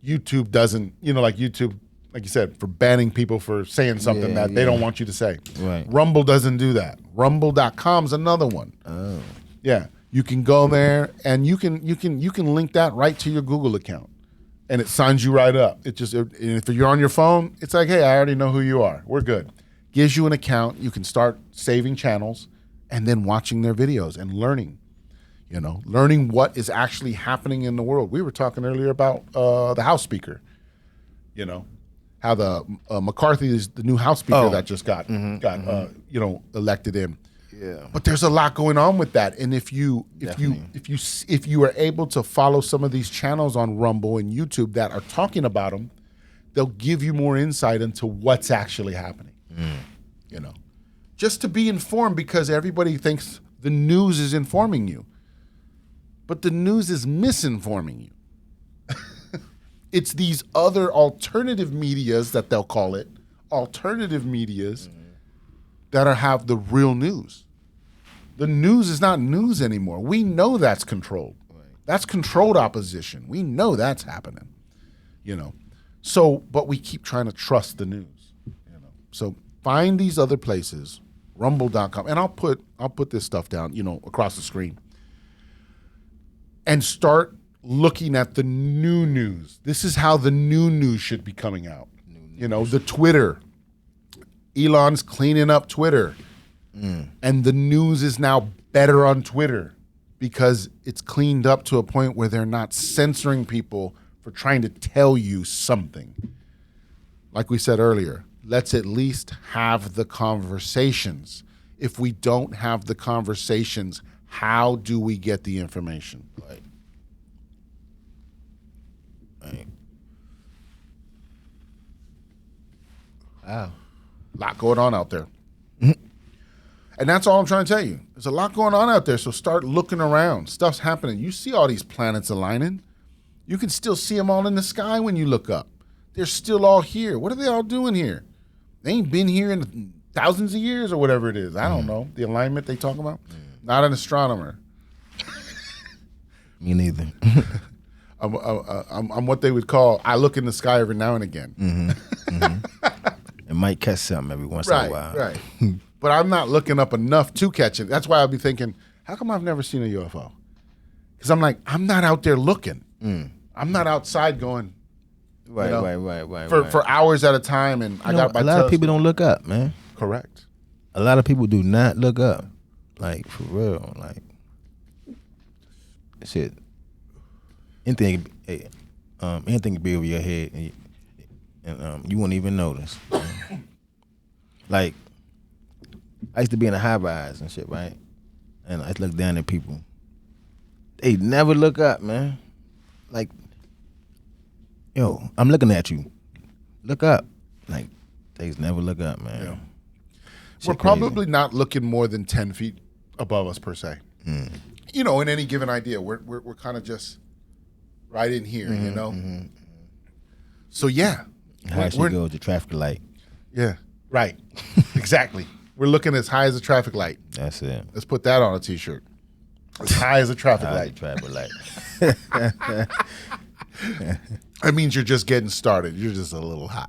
A: YouTube doesn't, YouTube, like you said, for banning people for saying something that they don't want you to say.
C: Right.
A: Rumble doesn't do that. Rumble.com's another one. Oh. Yeah. You can go there and you can link that right to your Google account, and it signs you right up. If you're on your phone, it's like, hey, I already know who you are. We're good. Gives you an account. You can start saving channels and then watching their videos and learning what is actually happening in the world. We were talking earlier about the House Speaker. How the McCarthy is the new House Speaker that just got elected in. Yeah. But there's a lot going on with that, and if you are able to follow some of these channels on Rumble and YouTube that are talking about them, they'll give you more insight into what's actually happening. Just to be informed, because everybody thinks the news is informing you, but the news is misinforming you. It's these other alternative medias that they'll call it, alternative medias that have the real news. The news is not news anymore. We know that's controlled. Right. That's controlled opposition. We know that's happening. So, but we keep trying to trust the news. So find these other places, rumble.com, and I'll put this stuff down, across the screen. And start looking at the new news. This is how the new news should be coming out. The Twitter. Elon's cleaning up Twitter. And the news is now better on Twitter because it's cleaned up to a point where they're not censoring people for trying to tell you something. Like we said earlier, let's at least have the conversations. If we don't have the conversations, how do we get the information?
C: Right. Wow.
A: A lot going on out there. And that's all I'm trying to tell you. There's a lot going on out there, so start looking around. Stuff's happening. You see all these planets aligning. You can still see them all in the sky when you look up. They're still all here. What are they all doing here? They ain't been here in thousands of years or whatever it is. I don't know. The alignment they talk about? Not an astronomer.
C: Me neither.
A: I'm what they would call, I look in the sky every now and again.
C: It might catch something every once in a while.
A: Right. But I'm not looking up enough to catch it. That's why I'll be thinking, how come I've never seen a UFO? Because I'm like, I'm not out there looking. I'm not outside going,
C: Right.
A: for hours at a time. And I got my
C: a lot of people don't look up, man.
A: Correct.
C: A lot of people do not look up. Like, for real. Like, shit. Anything can be over your head and you won't even notice. Like, I used to be in the high rise and shit, right? And I used to look down at people. They never look up, man. Like, yo, I'm looking at you. Look up. Like, they just never look up, man.
A: Yeah.
C: Shit
A: We're
C: crazy.
A: probably not looking more than 10 feet above us per se. In any given idea, we're kind of just right in here, So yeah.
C: How she goes to traffic light.
A: Yeah, right. Exactly. We're looking as high as a traffic light.
C: That's it.
A: Let's put that on a t-shirt. As high as a traffic light.
C: Traffic light.
A: That means you're just getting started. You're just a little high.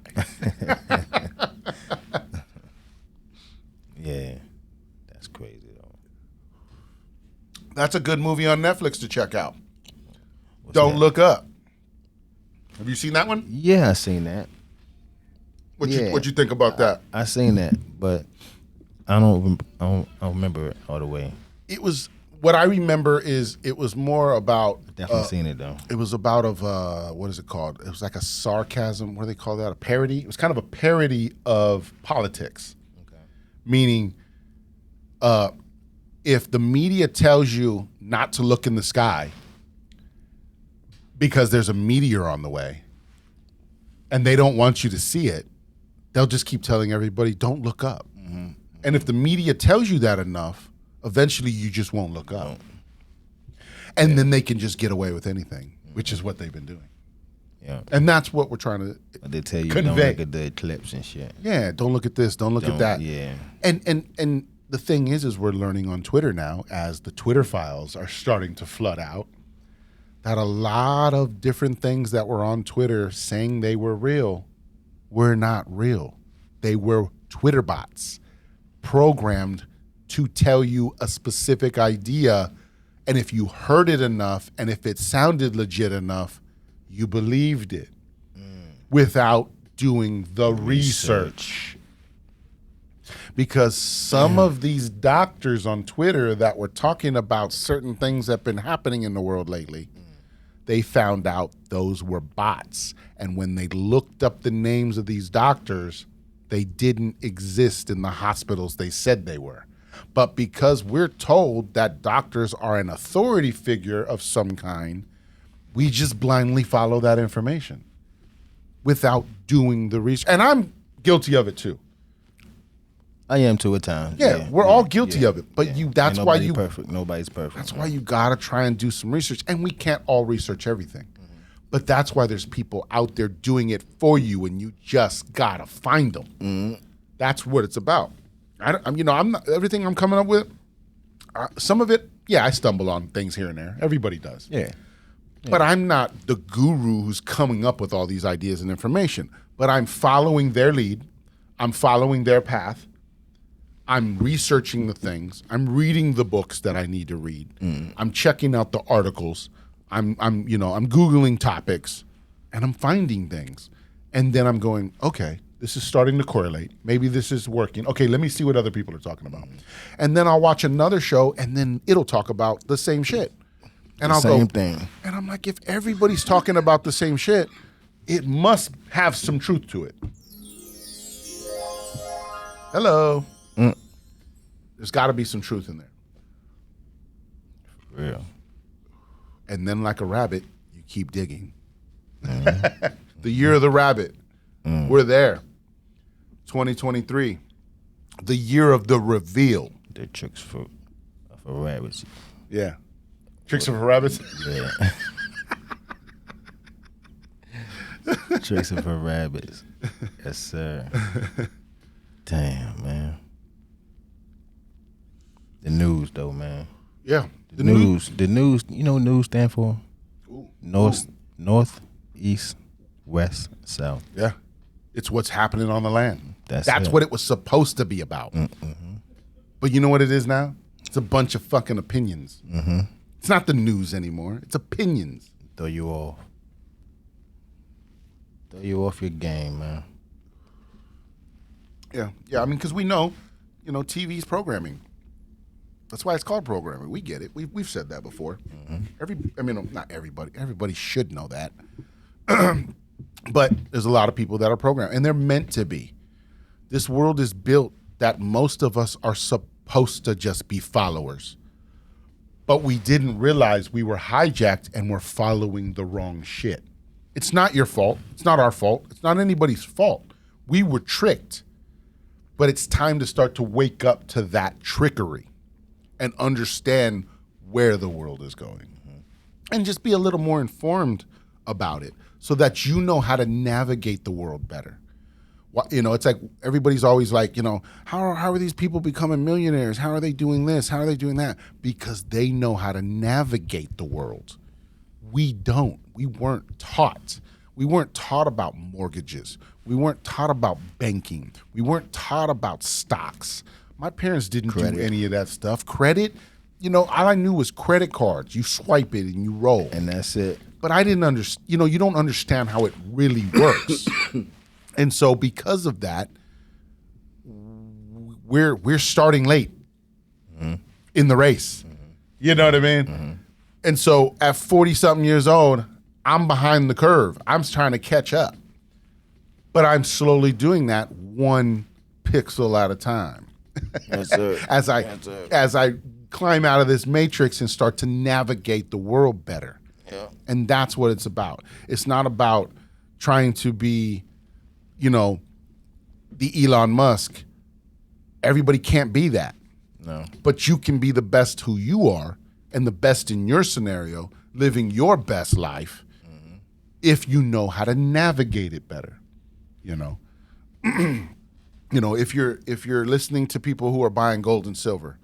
C: Yeah. That's crazy, though.
A: That's a good movie on Netflix to check out.
C: What's
A: Don't
C: that?
A: Look Up. Have you seen that one?
C: Yeah, I seen that.
A: What you think about that?
C: I seen that, but I don't remember it all the way.
A: It was, what I remember is it was more about.
C: Definitely seen it though.
A: It was about what is it called? It was like a sarcasm. What do they call that? A parody. It was kind of a parody of politics.
C: Okay.
A: Meaning, if the media tells you not to look in the sky because there's a meteor on the way, and they don't want you to see it, they'll just keep telling everybody, don't look up. Mm-hmm. And if the media tells you that enough, eventually you just won't look up. And then they can just get away with anything, which is what they've been doing.
C: Yeah.
A: And that's what we're trying to
C: But they tell you
A: convey.
C: don't look at the eclipse and shit.
A: Yeah, don't look at this, don't look at that.
C: Yeah.
A: And the thing is we're learning on Twitter now, as the Twitter files are starting to flood out, that a lot of different things that were on Twitter saying they were real were not real. They were Twitter bots programmed to tell you a specific idea, and if you heard it enough and if it sounded legit enough, you believed it without doing the research. Because some of these doctors on Twitter that were talking about certain things that have been happening in the world lately, they found out those were bots. And when they looked up the names of these doctors, they didn't exist in the hospitals they said they were. But because we're told that doctors are an authority figure of some kind, we just blindly follow that information without doing the research. And I'm guilty of it too.
C: I am too at times.
A: Yeah, we're all guilty of it. But that's
C: Ain't
A: why
C: nobody
A: you
C: perfect. Nobody's perfect.
A: That's why you gotta try and do some research. And we can't all research everything. But that's why there's people out there doing it for you, and you just gotta find them. That's what it's about. I'm not, everything I'm coming up with. Some of it, yeah, I stumble on things here and there. Everybody does.
C: Yeah.
A: But I'm not the guru who's coming up with all these ideas and information. But I'm following their lead. I'm following their path. I'm researching the things. I'm reading the books that I need to read. I'm checking out the articles. I'm Googling topics, and I'm finding things. And then I'm going, okay, this is starting to correlate. Maybe this is working. Okay, let me see what other people are talking about. And then I'll watch another show, and then it'll talk about the same shit. And I'll go,
C: same thing.
A: And I'm like, if everybody's talking about the same shit, it must have some truth to it. Hello. There's got to be some truth in there.
C: For real.
A: And then like a rabbit, you keep digging. The year of the rabbit. We're there. 2023. The year of the reveal.
C: The tricks for rabbits.
A: Yeah. Tricks for rabbits?
C: Yeah. Tricks for rabbits. Yes, sir. Damn, man. The news, though, man.
A: Yeah.
C: The news. The news. You know what news stand for? North, east, west, south.
A: Yeah. It's what's happening on the land. That's
C: it.
A: what it was supposed to be about. But you know what it is now? It's a bunch of fucking opinions. It's not the news anymore. It's opinions.
C: Throw you off. Throw you off your game, man.
A: Yeah. Yeah, I mean, because we know, TV's programming. That's why it's called programming. We get it. We've said that before. Not everybody. Everybody should know that. But there's a lot of people that are programmed, and they're meant to be. This world is built that most of us are supposed to just be followers. But we didn't realize we were hijacked and we're following the wrong shit. It's not your fault. It's not our fault. It's not anybody's fault. We were tricked. But it's time to start to wake up to that trickery and understand where the world is going. And just be a little more informed about it so that you know how to navigate the world better. It's like everybody's always like, how are these people becoming millionaires? How are they doing this? How are they doing that? Because they know how to navigate the world. We don't. We weren't taught. We weren't taught about mortgages. We weren't taught about banking. We weren't taught about stocks. My parents didn't do any of that stuff. Credit, all I knew was credit cards. You swipe it and you roll.
C: And that's it.
A: But I didn't understand, you don't understand how it really works. And so because of that, we're starting late in the race. You know what I mean? And so at 40-something years old, I'm behind the curve. I'm trying to catch up. But I'm slowly doing that one pixel at a time.
C: Yes, sir.
A: As I climb out of this matrix and start to navigate the world better.
C: Yeah.
A: And that's what it's about. It's not about trying to be, the Elon Musk. Everybody can't be that.
C: No.
A: But you can be the best who you are and the best in your scenario, living your best life if you know how to navigate it better. If you're listening to people who are buying gold and silver,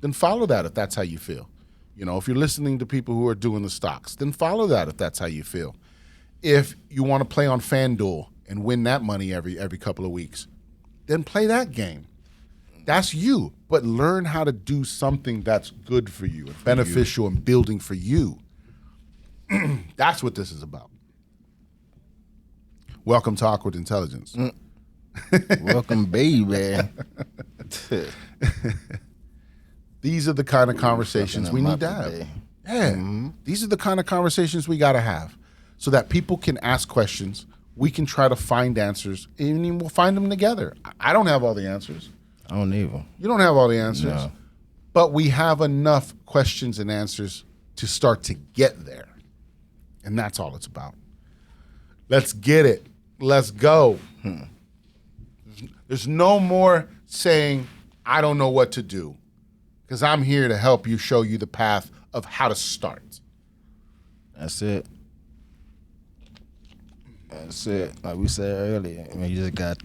A: then follow that if that's how you feel. If you're listening to people who are doing the stocks, then follow that if that's how you feel. If you want to play on FanDuel and win that money every couple of weeks, then play that game. That's you. But learn how to do something that's good for you, and beneficial and building for you. That's what this is about. Welcome to Awkward Intelligence.
C: Welcome, baby.
A: These are the kind of conversations we need to have. Yeah. These are the kind of conversations we got to have so that people can ask questions. We can try to find answers, and we'll find them together. I don't have all the answers.
C: I don't either.
A: You don't have all the answers.
C: No.
A: But we have enough questions and answers to start to get there. And that's all it's about. Let's get it. Let's go. There's no more saying, I don't know what to do. Because I'm here to help you, show you the path of how to start.
C: That's it. That's it. Like we said earlier, man, you just got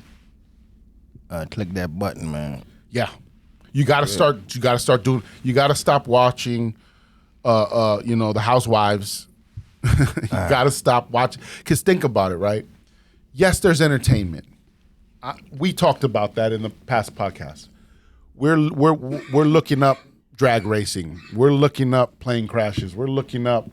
C: click that button, man.
A: Yeah. You got to start. You got to start doing. You got to stop watching. The Housewives. You got to stop watching. Because think about it, right? Yes, there's entertainment. We talked about that in the past podcast. We're looking up drag racing. We're looking up plane crashes. We're looking up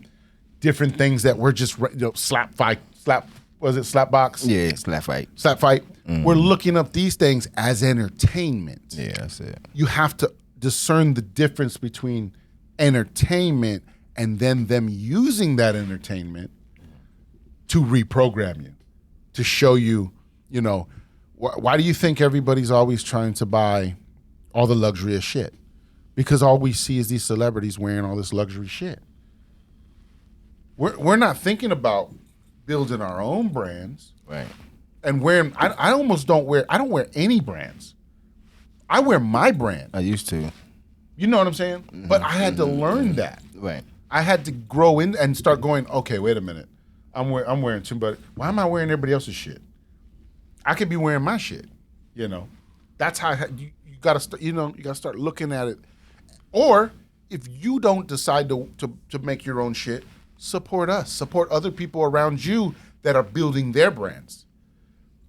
A: different things that we're just slap box?
C: Yeah, slap fight.
A: Slap fight. Mm-hmm. We're looking up these things as entertainment.
C: Yeah, that's it.
A: You have to discern the difference between entertainment and then them using that entertainment to reprogram you, to show you, why do you think everybody's always trying to buy all the luxurious shit? Because all we see is these celebrities wearing all this luxury shit. We're not thinking about building our own brands.
C: Right.
A: And wearing, I don't wear any brands. I wear my brand.
C: I used to.
A: You know what I'm saying? Mm-hmm. But I had to learn that.
C: Right. I
A: had to grow in and start going, okay, wait a minute. I'm wearing somebody. Why am I wearing everybody else's shit? I could be wearing my shit. That's how you got to start. You got to start looking at it. Or if you don't decide to make your own shit, support us. Support other people around you that are building their brands.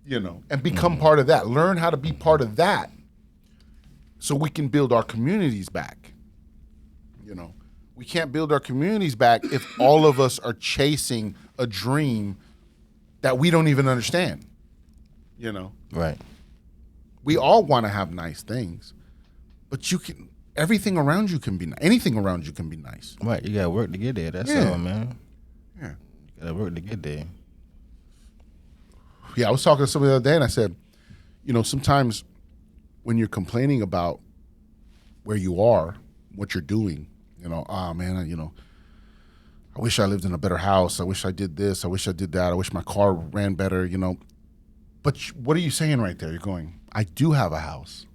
A: And become part of that. Learn how to be part of that, so we can build our communities back. We can't build our communities back if all of us are chasing a dream that we don't even understand.
C: Right.
A: We all want to have nice things, but everything around you can be nice. Anything around you can be nice.
C: Right. You got to work to get there. That's all, man.
A: Yeah.
C: You got to work to get there.
A: Yeah, I was talking to somebody the other day, and I said, sometimes when you're complaining about where you are, what you're doing, I wish I lived in a better house. I wish I did this. I wish I did that. I wish my car ran better, But what are you saying right there? You're going, I do have a house.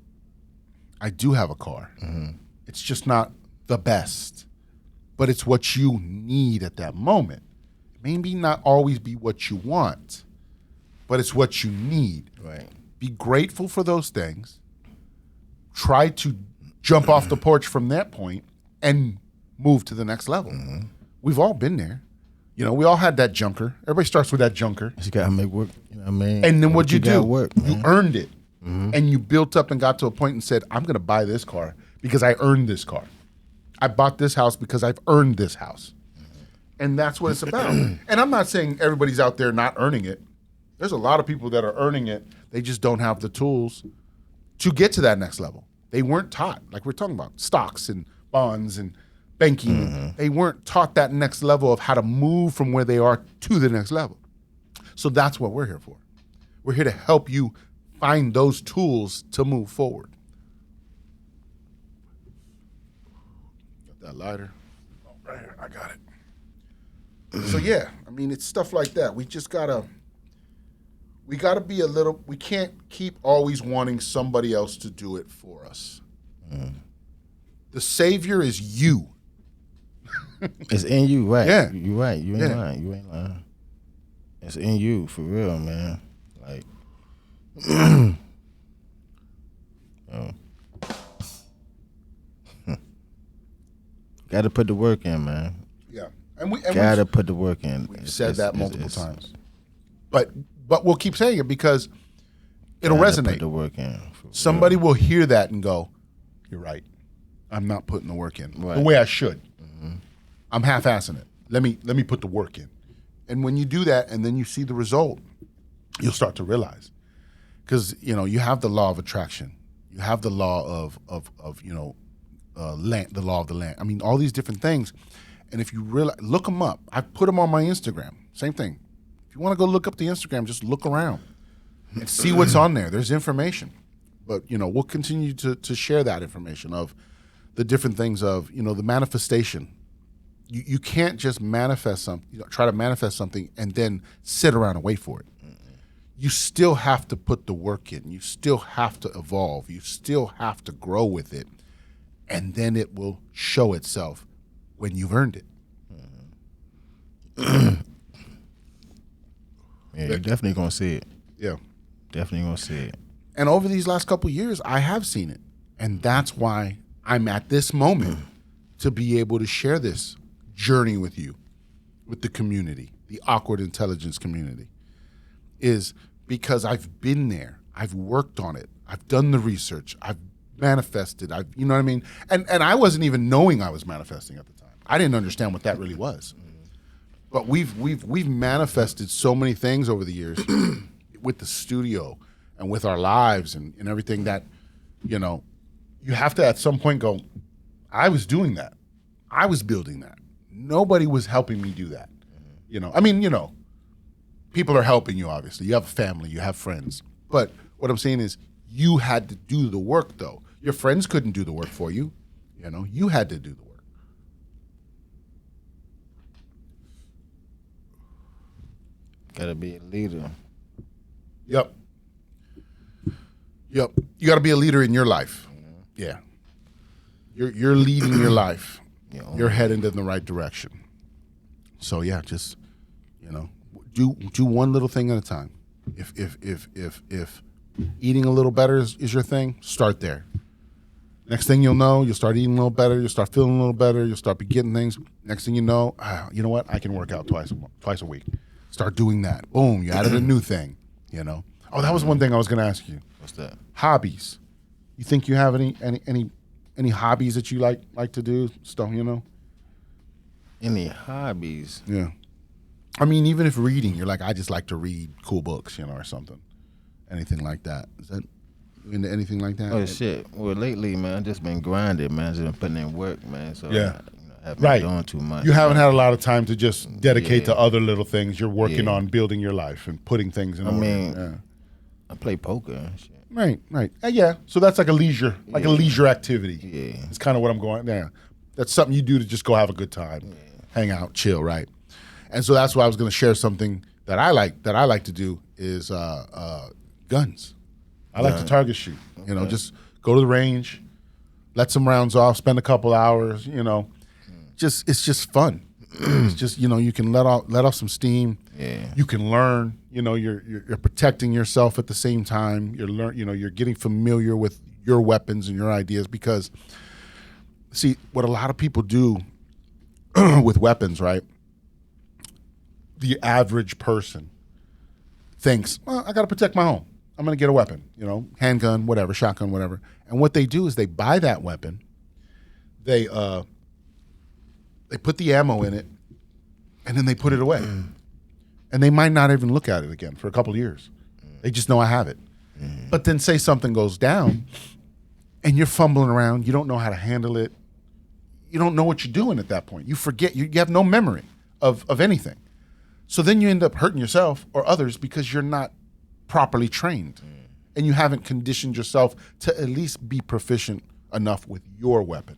A: I do have a car. Mm-hmm. It's just not the best, but it's what you need at that moment. Maybe not always be what you want, but it's what you need.
C: Right.
A: Be grateful for those things. Try to jump off the porch from that point and move to the next level. Mm-hmm. We've all been there. We all had that junker. Everybody starts with that junker.
C: You got to make work. And
A: then what'd you do?
C: Work,
A: you earned it. Mm-hmm. And you built up and got to a point and said, I'm going to buy this car because I earned this car. I bought this house because I've earned this house. Mm-hmm. And that's what it's about. And I'm not saying everybody's out there not earning it. There's a lot of people that are earning it. They just don't have the tools to get to that next level. They weren't taught, like we're talking about, stocks and bonds and banking. Mm-hmm. They weren't taught that next level of how to move from where they are to the next level. So that's what we're here for. We're here to help you find those tools to move forward. Got that lighter? Oh, right here. I got it. So yeah, it's stuff like that. We just gotta be a little, we can't keep always wanting somebody else to do it for us. Mm. The savior is you.
C: It's in you, right?
A: Yeah.
C: You're right. You ain't lying. You ain't lying. It's in you, for real, man. Like, got to put the work in, man.
A: Yeah.
C: And got to put the work in.
A: We've said that multiple times. But we'll keep saying it because it'll resonate.
C: Put the work in.
A: Somebody will hear that and go, you're right. I'm not putting the work in the way I should. Mm-hmm. I'm half-assing it. Let me put the work in. And when you do that and then you see the result, you'll start to realize. Because, you have the law of attraction. You have the law of land, the law of the land. All these different things. And if you realize, look them up. I put them on my Instagram. Same thing. If you want to go look up the Instagram, just look around and see what's on there. There's information. But, we'll continue to share that information of the different things of, the manifestation. You can't just manifest something, try to manifest something and then sit around and wait for it. You still have to put the work in. You still have to evolve. You still have to grow with it. And then it will show itself when you've earned it.
C: Yeah. you're definitely gonna see it.
A: Yeah.
C: Definitely gonna see it.
A: And over these last couple of years, I have seen it. And that's why I'm at this moment to be able to share this journey with you, with the community, the awkward intelligence community, is because I've been there. I've worked on it. I've done the research. I've manifested. You know what I mean? And I wasn't even knowing I was manifesting at the time. I didn't understand what that really was. But we've manifested so many things over the years with the studio and with our lives and everything that, you know, you have to at some point go, I was doing that. I was building that. Nobody was helping me do that. You know, I mean, you know, people are helping you, obviously. You have a family, you have friends. But what I'm saying is you had to do the work, though. Your friends couldn't do the work for you. You know, you had to do the work.
C: Gotta be a leader.
A: Yep. You got to be a leader in your life. Yeah. You're leading your life. You're heading in the right direction. So yeah, just, you know, do one little thing at a time. If eating a little better is your thing, start there. Next thing you'll know, you'll start eating a little better. You'll start feeling a little better. You'll start getting things. Next thing you know what? I can work out twice a week. Start doing that. Boom, you added a new thing. You know. Oh, that was one thing I was going to ask you.
C: What's that?
A: Hobbies. You think you have any hobbies that you like to do? Stuff, you know.
C: Any hobbies?
A: Yeah. I mean, even if reading, you're like, I just like to read cool books, you know, or something. Anything like that. Is that into anything like that?
C: Oh shit! Well, lately, man, I just been grinding, man. Just been putting in work, man. So
A: yeah,
C: I haven't been doing too much.
A: You haven't had a lot of time to just dedicate to other little things. You're working on building your life and putting things in order.
C: I mean, I play poker and shit.
A: Right. Yeah. So that's like a leisure, a leisure activity.
C: Yeah.
A: It's kind of what I'm going there. That's something you do to just go have a good time, hang out, chill, right? And so that's why I was going to share something that I like to do is guns. I like to target shoot. You know, just go to the range, let some rounds off, spend a couple hours. You know, it's just fun. It's just, you know, you can let off some steam.
C: Yeah.
A: You can learn. You know, you're protecting yourself at the same time. You're getting familiar with your weapons and your ideas because, see, what a lot of people do with weapons, right? The average person thinks, well, I got to protect my home. I'm going to get a weapon, you know, handgun, whatever, shotgun, whatever. And what they do is they buy that weapon. They put the ammo in it, and then they put it away. And they might not even look at it again for a couple of years. They just know I have it. But then say something goes down, and you're fumbling around. You don't know how to handle it. You don't know what you're doing at that point. You forget. You have no memory of anything. So then you end up hurting yourself or others because you're not properly trained, and you haven't conditioned yourself to at least be proficient enough with your weapon.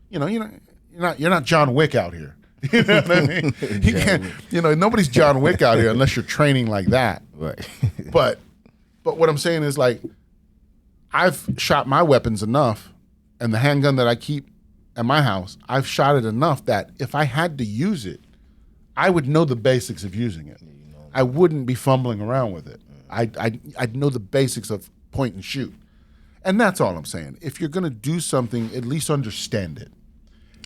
A: You know, you're not John Wick out here. You know what I mean? You can't. You know, nobody's John Wick out here unless you're training like that.
C: Right.
A: But what I'm saying is, like, I've shot my weapons enough, and the handgun that I keep at my house, I've shot it enough that if I had to use it, I would know the basics of using it. I wouldn't be fumbling around with it. I'd know the basics of point and shoot. And that's all I'm saying. If you're going to do something, at least understand it.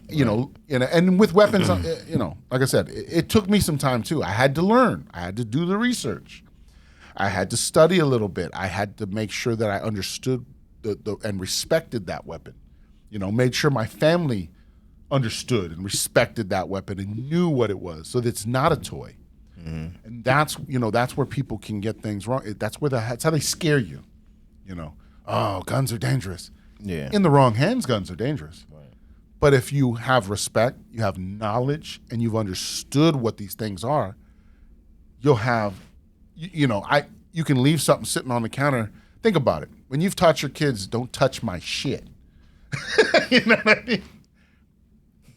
A: You know, and with weapons, you know, like I said, it took me some time too. I had to learn. I had to do the research. I had to study a little bit. I had to make sure that I understood and respected that weapon. You know, made sure my family understood and respected that weapon and knew what it was, so that it's not a toy. And that's where people can get things wrong. That's how they scare you. You know, oh, guns are dangerous.
C: Yeah.
A: In the wrong hands, guns are dangerous.
C: Right.
A: But if you have respect, you have knowledge, and you've understood what these things are, you'll have, you can leave something sitting on the counter. Think about it. When you've taught your kids, don't touch my shit. You know what I mean?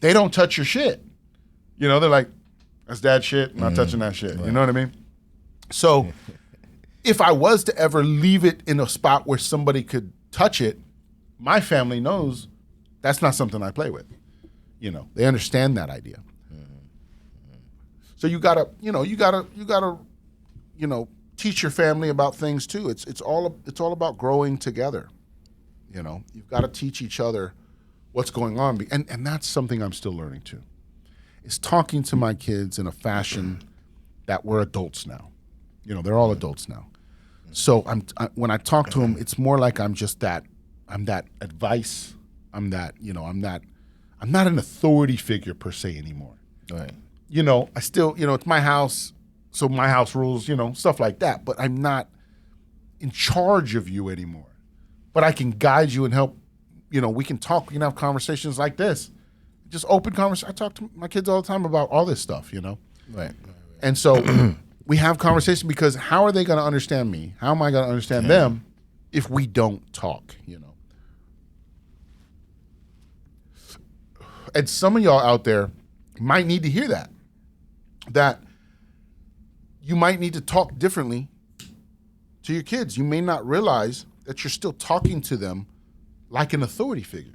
A: They don't touch your shit. You know, they're like, that's dad shit, I'm not touching that shit. Right. You know what I mean? So if I was to ever leave it in a spot where somebody could touch it, my family knows that's not something I play with. You know, they understand that idea. So you gotta teach your family about things too. It's all about growing together. You've got to teach each other what's going on, and that's something I'm still learning too. Is talking to my kids in a fashion that we're adults now. They're all adults now. So when I talk to them, it's more like I'm that advice. I'm not an authority figure per se anymore.
C: Right.
A: I still, it's my house, so my house rules, stuff like that. But I'm not in charge of you anymore. But I can guide you and help. We can talk. We can have conversations like this. Just open conversation. I talk to my kids all the time about all this stuff,
C: Right.
A: And so we have conversation because how are they going to understand me? How am I going to understand them if we don't talk, And some of y'all out there might need to hear that you might need to talk differently to your kids. You may not realize that you're still talking to them like an authority figure,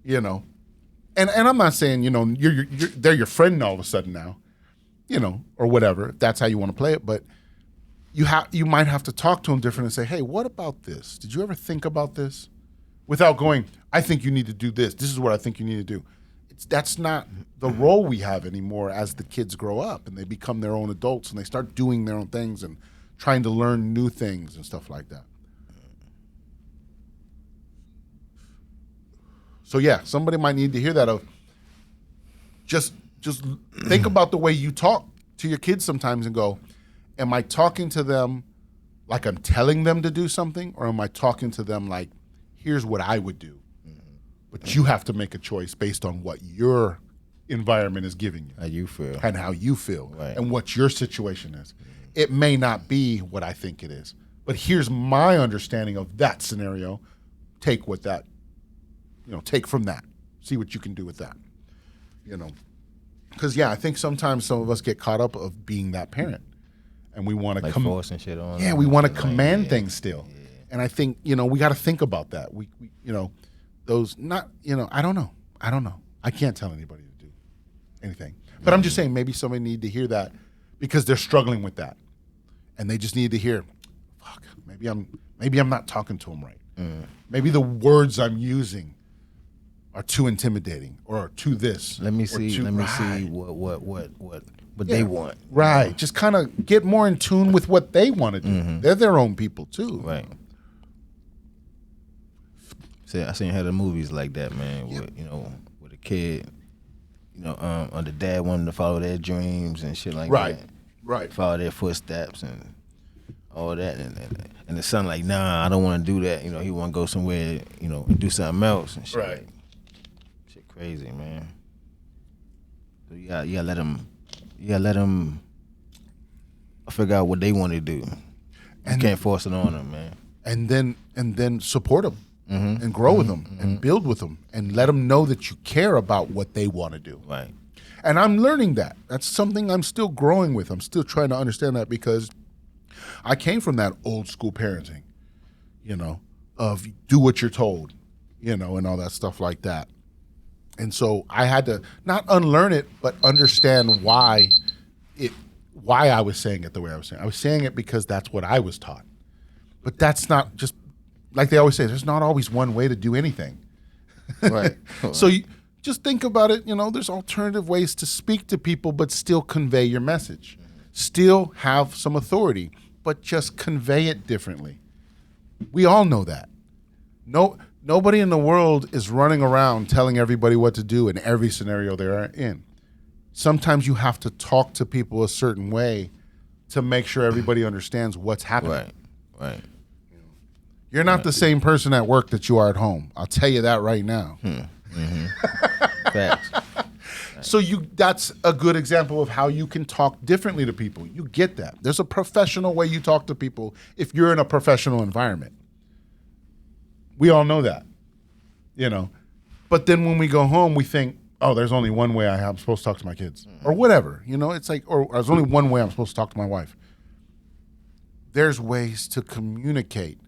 A: And I'm not saying, they're your friend all of a sudden now, or whatever, if that's how you want to play it. But you might have to talk to them different and say, hey, what about this? Did you ever think about this? Without going, I think you need to do this. This is what I think you need to do. That's not the role we have anymore as the kids grow up and they become their own adults and they start doing their own things and trying to learn new things and stuff like that. So yeah, somebody might need to hear that of just think about the way you talk to your kids sometimes and go, am I talking to them like I'm telling them to do something, or am I talking to them like, here's what I would do? But you have to make a choice based on what your environment is giving you.
C: How you feel.
A: And how you feel.
C: Right.
A: And what your situation is. It may not be what I think it is, but here's my understanding of that scenario. Take what that, take from that. See what you can do with that. Because, I think sometimes some of us get caught up of being that parent. And we want to
C: forcing shit on.
A: Yeah, we want to command things still. Yeah. And I think, we got to think about that. We those not, I don't know. I can't tell anybody to do anything. But I'm just saying maybe somebody need to hear that because they're struggling with that. And they just need to hear, fuck, maybe I'm not talking to them right. Maybe the words I'm using are too intimidating or too this.
C: Let me see what they want.
A: Right. Just kind of get more in tune with what they want to do. They're their own people too.
C: Right. See, I seen how the movies like that, man. With with a kid, the dad wanting to follow their dreams and shit like that.
A: Right.
C: Follow their footsteps and all that, and the son like, nah, I don't want to do that. He want to go somewhere, and do something else and shit.
A: Right.
C: Shit crazy, man. So you gotta let them figure out what they want to do. You can't force it on them, man.
A: And then support them. And grow with them and build with them and let them know that you care about what they want to do.
C: Right.
A: And I'm learning that. That's something I'm still growing with. I'm still trying to understand that because I came from that old school parenting, of do what you're told, and all that stuff like that. And so I had to not unlearn it, but understand why I was saying it the way I was saying. I was saying it because that's what I was taught. But that's not just, like they always say, there's not always one way to do anything.
C: Right.
A: So you just think about it. There's alternative ways to speak to people, but still convey your message. Still have some authority, but just convey it differently. We all know that. Nobody in the world is running around telling everybody what to do in every scenario they're in. Sometimes you have to talk to people a certain way to make sure everybody understands what's happening.
C: Right.
A: You're not the same person at work that you are at home. I'll tell you that right now.
C: Facts.
A: So that's a good example of how you can talk differently to people. You get that. There's a professional way you talk to people if you're in a professional environment. We all know that, But then when we go home, we think, oh, there's only one way I'm supposed to talk to my kids. Or whatever, It's like, or there's only one way I'm supposed to talk to my wife. There's ways to communicate.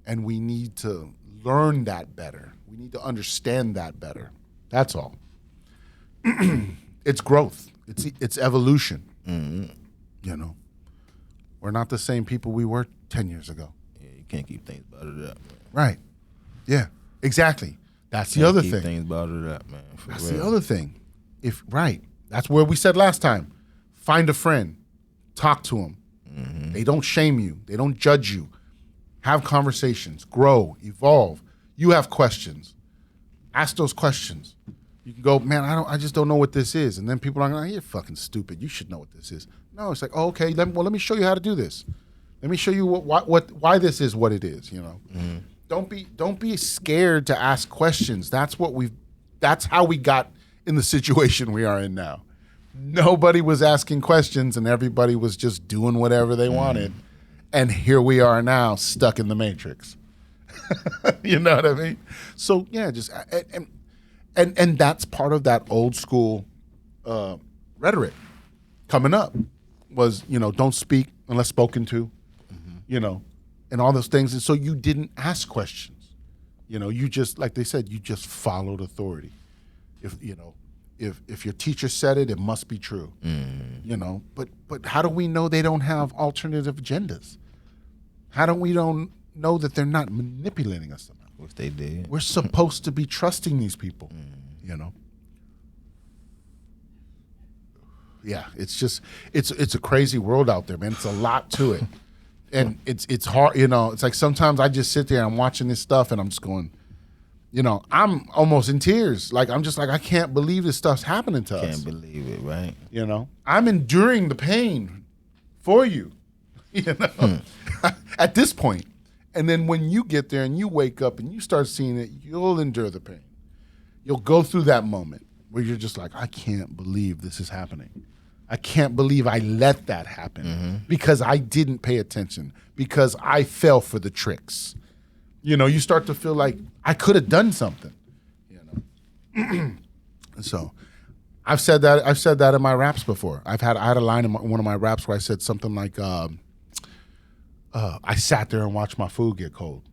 A: And we need to learn that better. We need to understand that better. That's all. It's growth. It's evolution. We're not the same people we were 10 years ago.
C: Yeah, you can't keep things bottled up, man.
A: Right. Yeah, exactly. That's the other
C: Keep
A: thing.
C: things bottled up, man.
A: That's the other thing. That's where we said last time. Find a friend. Talk to them.
C: Mm-hmm.
A: They don't shame you. They don't judge you. Have conversations. Grow. Evolve. You have questions. Ask those questions. You can go, man, I just don't know what this is. And then people are like, you're fucking stupid. You should know what this is. No, it's like, oh, okay, let me show you how to do this. Let me show you why this is what it is, you know. Mm-hmm. Don't be scared to ask questions. That's how we got in the situation we are in now. Nobody was asking questions and everybody was just doing whatever they wanted. And here we are now, stuck in the matrix. You know what I mean? So yeah, just and that's part of that old school rhetoric coming up was, you know, don't speak unless spoken to, you know, and all those things. And so you didn't ask questions. You know, you just, like they said, you just followed authority. If your teacher said it, it must be true. You know, but how do we know they don't have alternative agendas? How do we don't know that they're not manipulating us somehow?
C: Which they did.
A: We're supposed to be trusting these people, you know? Yeah, it's just, it's a crazy world out there, man. It's a lot to it. And it's hard, you know, it's like sometimes I just sit there and I'm watching this stuff and I'm just going, you know, I'm almost in tears. Like, I'm just like, I can't believe this stuff's happening to us.
C: Can't believe it, right?
A: You know? I'm enduring the pain for you, you know, at this point. And then when you get there and you wake up and you start seeing it, you'll endure the pain. You'll go through that moment where you're just like, I can't believe this is happening. I can't believe I let that happen because I didn't pay attention, because I fell for the tricks. You know, you start to feel like I could have done something, you know. So I've said that in my raps before. I had a line in one of my raps where I said something like, I sat there and watched my food get cold.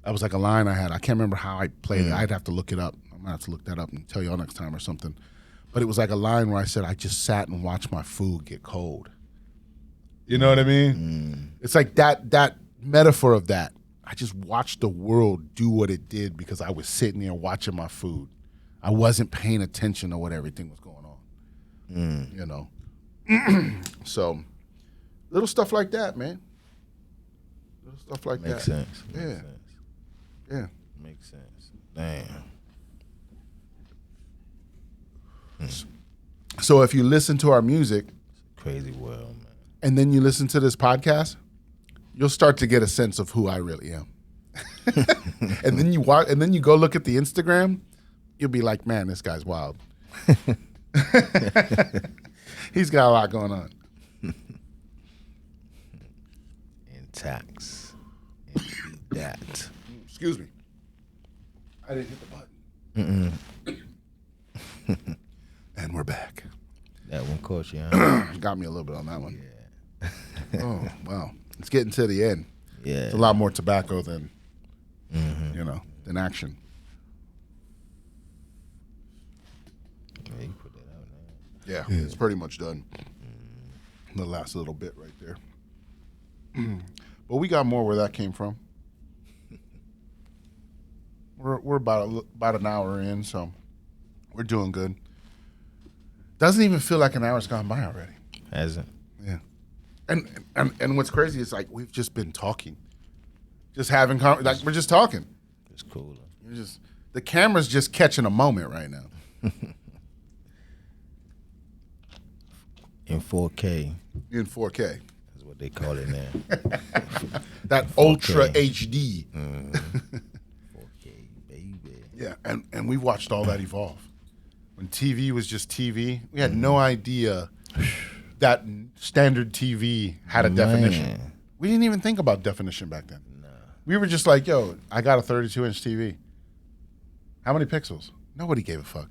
A: That was like a line I had. I can't remember how I played it. I'd have to look it up. I'm going to have to look that up and tell y'all next time or something. But it was like a line where I said, I just sat and watched my food get cold. You know what I mean? It's like that metaphor of that. I just watched the world do what it did because I was sitting there watching my food. I wasn't paying attention to what everything was going on. You know? So, little stuff like that, man. Little stuff like
C: Makes
A: that.
C: sense.
A: Yeah.
C: Makes sense.
A: Yeah.
C: Makes sense. Damn.
A: So if you listen to our music
C: Crazy world, man.
A: and then you listen to this podcast, you'll start to get a sense of who I really am. And then you go look at the Instagram, you'll be like, man, this guy's wild. He's got a lot going on.
C: Intox BDot.
A: Excuse me. I didn't hit the button. And we're back.
C: That one caught you, huh?
A: Got me a little bit on that one.
C: Yeah.
A: Oh, wow. It's getting to the end.
C: Yeah.
A: It's a lot more tobacco than, you know, than action.
C: Yeah, you put that out now.
A: Yeah, it's pretty much done. The last little bit right there. But we got more where that came from. We're about an hour in, so we're doing good. Doesn't even feel like an hour's gone by already.
C: Hasn't.
A: Yeah. And what's crazy is like we've just been talking. Just having like we're just talking.
C: It's cool.
A: We're just the camera's just catching a moment right now.
C: In 4K.
A: In 4K.
C: That's what they call it now.
A: That Ultra HD.
C: 4K, baby.
A: Yeah, and we watched all that evolve. When TV was just TV, we had no idea that standard TV had a definition. We didn't even think about definition back then.
C: No.
A: We were just like, yo, I got a 32-inch TV. How many pixels? Nobody gave a fuck.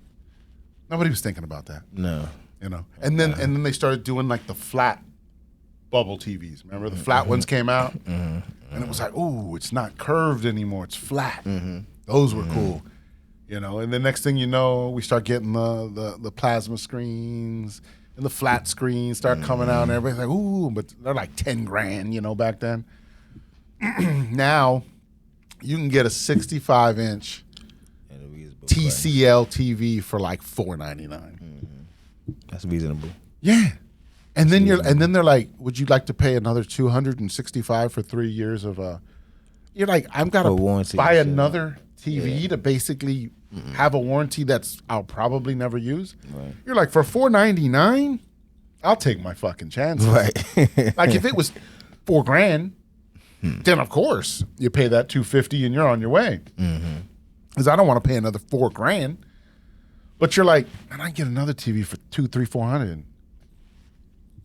A: Nobody was thinking about that.
C: No.
A: You know? And then they started doing like the flat bubble TVs. Remember the flat ones came out? And it was like, ooh, it's not curved anymore. It's flat. Those were cool. You know, and the next thing you know, we start getting the plasma screens. and the flat screens start coming out, and everybody's like, ooh, but they're like 10 grand, back then. Now, you can get a 65-inch TCL TV for like $499.
C: That's reasonable.
A: Yeah. And then they're like, would you like to pay another $265 for 3 years of you're like, I've got to buy another TV to basically have a warranty I'll probably never use.
C: Right.
A: You're like, for $499, I'll take my fucking chances.
C: Right.
A: Like if it was $4 grand, then of course you pay that $250 and you're on your way. Because I don't want to pay another $4 grand. But you're like, man, I get another TV for $200, $300, $400.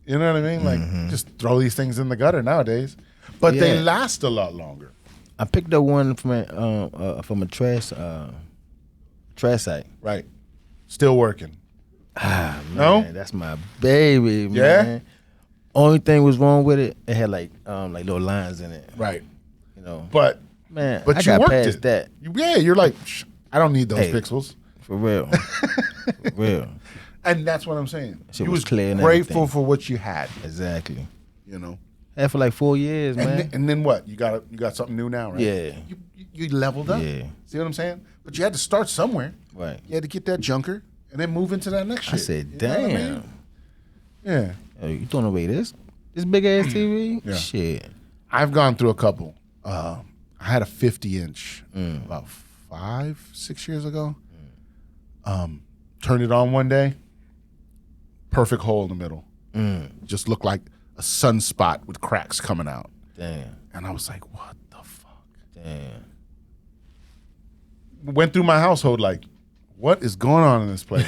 A: You know what I mean? Like, just throw these things in the gutter nowadays. But they last a lot longer.
C: I picked up one from a trash site.
A: Right. Still working.
C: Ah, man,
A: no?
C: That's my baby,
A: Yeah?
C: man. Only thing was wrong with it had like little lines in it.
A: Right.
C: But
A: I
C: you got
A: worked
C: past
A: it.
C: that.
A: Yeah, you're like, I don't need those pixels.
C: For real. For real.
A: And that's what I'm saying.
C: Shit
A: You
C: was clear and
A: grateful
C: everything.
A: for what you had.
C: Exactly.
A: Had
C: for like 4 years, man.
A: And then what? You got something new now, right?
C: Yeah.
A: You leveled up.
C: Yeah.
A: See what I'm saying? But you had to start somewhere.
C: Right.
A: You had to get that junker and then move into that next shit.
C: I said,
A: You know what I
C: damn.
A: mean? Yeah.
C: Oh, you throwing away this big ass TV?
A: Yeah.
C: Shit.
A: I've gone through a couple. I had a 50-inch about 5-6 years ago. Turned it on one day. Perfect hole in the middle. Just looked like a sunspot with cracks coming out.
C: Damn.
A: And I was like, what the fuck?
C: Damn.
A: Went through my household like, what is going on in this place?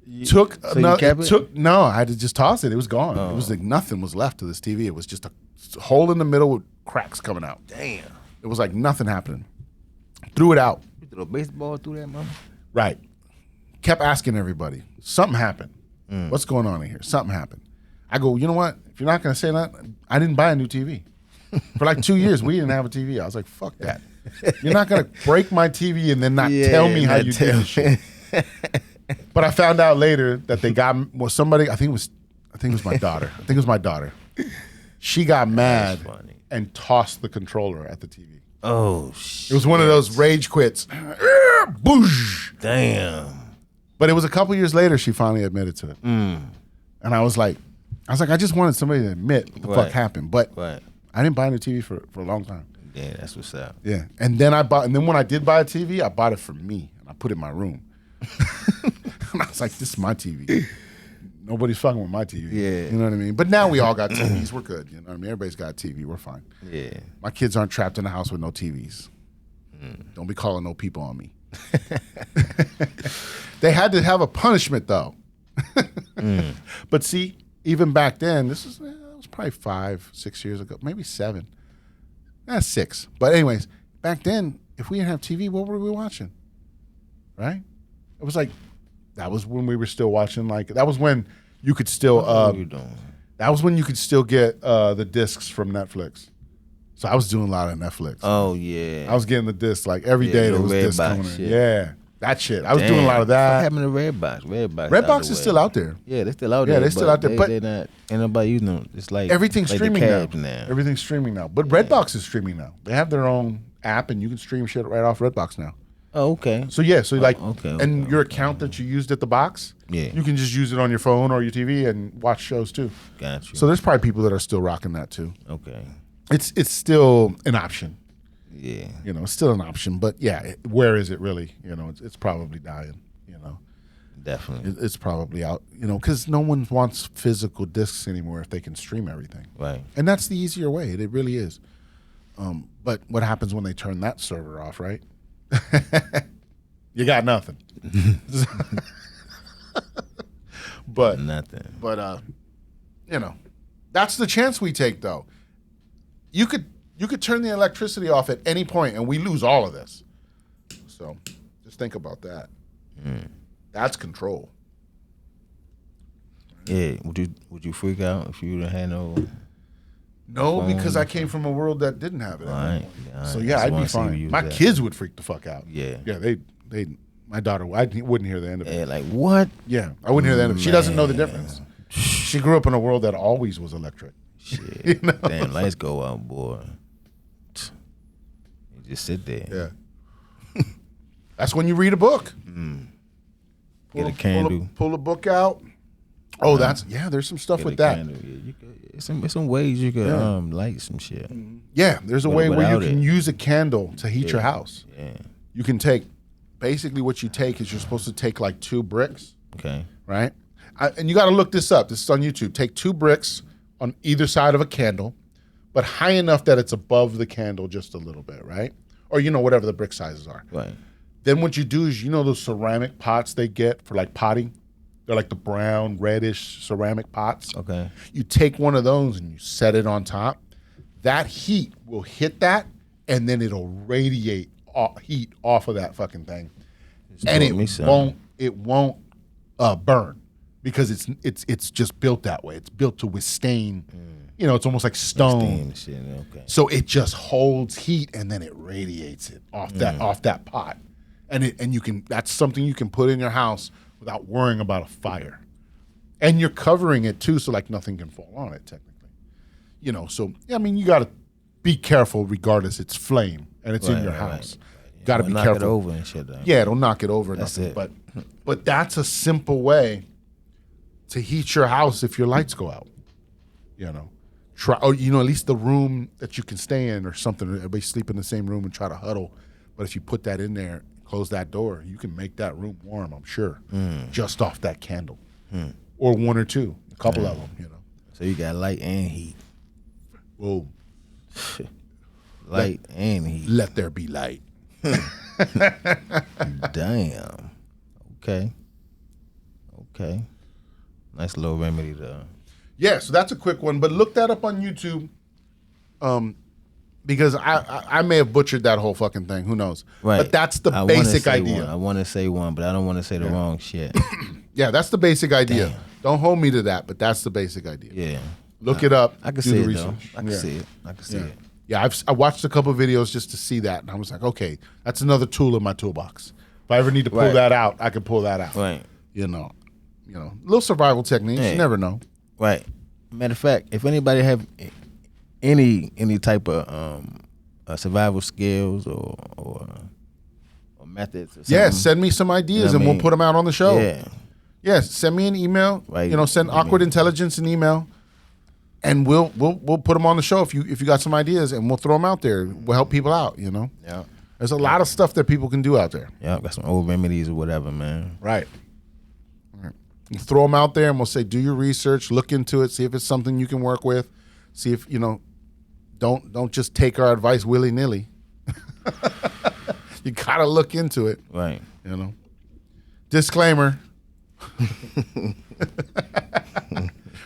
A: No, I had to just toss it. It was gone. It was like nothing was left to this TV. It was just a hole in the middle with cracks coming out.
C: Damn.
A: It was like nothing happening. Threw it out.
C: You threw a baseball through that, mama?
A: Right. Kept asking everybody. Something happened. What's going on in here? Something happened. I go, you know what? If you're not going to say that, I didn't buy a new TV. For like 2 years, we didn't have a TV. I was like, fuck that. You're not going to break my TV and then not tell me how you did this shit. But I found out later that they got somebody. I think it was my daughter. She got mad and tossed the controller at the TV.
C: Oh shit!
A: It was one of those rage quits. Boosh.
C: Damn.
A: But it was a couple years later she finally admitted to it, and I was like, I just wanted somebody to admit what the fuck happened. But I didn't buy a new TV for a long time.
C: Yeah, that's what's up.
A: Yeah, and then when I did buy a TV, I bought it for me and I put it in my room. And I was like, this is my TV. Nobody's fucking with my TV.
C: Yeah.
A: You know what I mean? But now we all got TVs. We're good. You know what I mean? Everybody's got a TV. We're fine.
C: Yeah.
A: My kids aren't trapped in a house with no TVs. Don't be calling no people on me. They had to have a punishment, though. But see, even back then, that was probably 5-6 years ago, maybe 7. 6. But anyways, back then, if we didn't have TV, what were we watching? Right? It was like, that was when we were still watching, that was when you could still, that was when you could still get the discs from Netflix. So I was doing a lot of Netflix.
C: Oh, yeah.
A: I was getting the discs, every day there was discs coming in. Yeah, that shit. I was doing a lot of that.
C: What happened to Redbox?
A: Redbox is still out there.
C: Yeah, they're still out there.
A: Yeah, they're still out there. But
C: they're not, ain't nobody using them. It's like
A: everything's streaming now.
C: now.
A: Everything's streaming now. But Redbox is streaming now. They have their own app, and you can stream shit right off Redbox now.
C: Oh, okay.
A: So yeah,
C: okay,
A: your account that you used at the box, you can just use it on your phone or your TV and watch shows too.
C: Gotcha.
A: So there's probably people that are still rocking that too.
C: Okay.
A: It's still an option.
C: Yeah.
A: It's still an option, but yeah, where is it really? It's probably dying.
C: Definitely.
A: It's probably out. Because no one wants physical discs anymore if they can stream everything.
C: Right.
A: And that's the easier way. It really is. But what happens when they turn that server off, right? You got nothing. But
C: nothing.
A: But that's the chance we take though. You could turn the electricity off at any point and we lose all of this. So just think about that. That's control.
C: Yeah. Would you freak out if you had no?
A: No, because I came from a world that didn't have it.
C: All right.
A: So yeah, I'd be fine. My kids would freak the fuck out.
C: Yeah.
A: Yeah, they My daughter, I wouldn't hear the end of it.
C: Yeah, like what?
A: Yeah, I wouldn't hear the end of it. She doesn't know the difference. She grew up in a world that always was electric.
C: Shit.
A: You know?
C: Damn, lights go out, boy. You just sit there.
A: Yeah. That's when you read a book.
C: Get a candle.
A: Pull a book out. Oh, there's some stuff with that.
C: Yeah, it's some ways you could light some shit.
A: Yeah, there's a way where you can
C: it.
A: use a candle to heat your house.
C: Yeah.
A: You can basically what you take is you're supposed to take like 2 bricks,
C: Okay.
A: right? And you got to look this up. This is on YouTube. Take 2 bricks on either side of a candle, but high enough that it's above the candle just a little bit, right? Or, whatever the brick sizes are.
C: Right.
A: Then what you do is, those ceramic pots they get for like potting? They're like the brown, reddish ceramic pots.
C: Okay.
A: You take one of those and you set it on top. That heat will hit that, and then it'll radiate heat off of that fucking thing, and it won't burn because it's just built that way. It's built to withstand. It's almost like stone.
C: Shit. Okay.
A: So it just holds heat, and then it radiates it off that pot, and you can. That's something you can put in your house without worrying about a fire, and you're covering it too, so like nothing can fall on it technically. So you got to be careful regardless. It's flame and it's in your house.
C: Right.
A: Got to be
C: knock
A: careful.
C: It over and shit. Though.
A: Yeah, it'll knock it over.
C: That's
A: nothing.
C: it.
A: But that's a simple way to heat your house if your lights go out. Try at least the room that you can stay in or something. Everybody sleep in the same room and try to huddle. But if you put that in there, close that door, you can make that room warm. I'm sure, just off that candle, or 1 or 2, a couple of them.
C: So you got light and heat.
A: Whoa.
C: Light and heat.
A: Let there be light.
C: Damn. Okay. Nice little remedy though.
A: Yeah, so that's a quick one, but look that up on YouTube. Because I may have butchered that whole fucking thing. Who knows?
C: Right.
A: But that's the basic idea.
C: I want to say one, but I don't want to say the wrong shit.
A: Yeah, that's the basic idea.
C: Damn.
A: Don't hold me to that, but that's the basic idea.
C: Yeah.
A: Look it up.
C: I can
A: do
C: see
A: the
C: it
A: research.
C: though. I can see it. I can see it.
A: Yeah, I watched a couple of videos just to see that, and I was like, okay, that's another tool in my toolbox. If I ever need to pull that out, I can pull that out.
C: Right.
A: Little survival techniques.
C: Hey.
A: You never know.
C: Right. Matter of fact, if anybody have any type of survival skills or methods or something.
A: Yeah, send me some ideas and we'll put them out on the show.
C: Yeah.
A: Yes, send me an email.
C: Right.
A: Send Awkward Intelligence an email, and we'll put them on the show if you got some ideas, and we'll throw them out there. We'll help people out.
C: Yeah.
A: There's a lot of stuff that people can do out there.
C: Yeah, got some old remedies or whatever, man.
A: Right. We'll throw them out there, and we'll say, do your research, look into it, see if it's something you can work with, see if don't just take our advice willy nilly. You gotta look into it.
C: Right.
A: Disclaimer.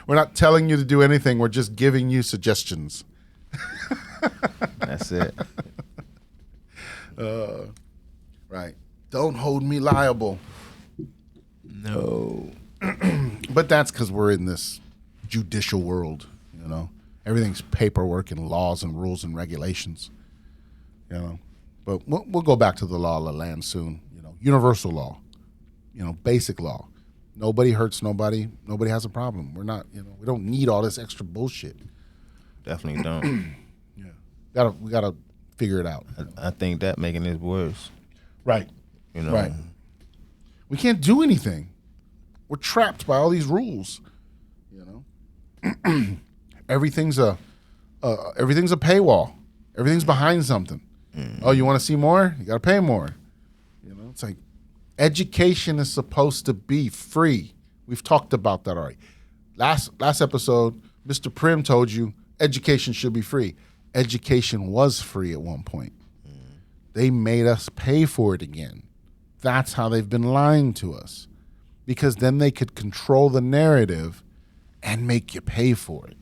A: We're not telling you to do anything. We're just giving you suggestions.
C: That's it.
A: Right. Don't hold me liable.
C: No.
A: But that's because we're in this judicial world, Everything's paperwork and laws and rules and regulations, But we'll go back to the law of the land soon, Universal law, basic law. Nobody hurts nobody. Nobody has a problem. We're not, we don't need all this extra bullshit.
C: Definitely don't.
A: Yeah. We gotta figure it out.
C: I think that making it worse.
A: Right. Right. We can't do anything. We're trapped by all these rules. Everything's a paywall. Everything's behind something. Oh, you want to see more? You got to pay more. It's like education is supposed to be free. We've talked about that already. Last episode, Mr. Prim told you education should be free. Education was free at one point. They made us pay for it again. That's how they've been lying to us, because then they could control the narrative and make you pay for it.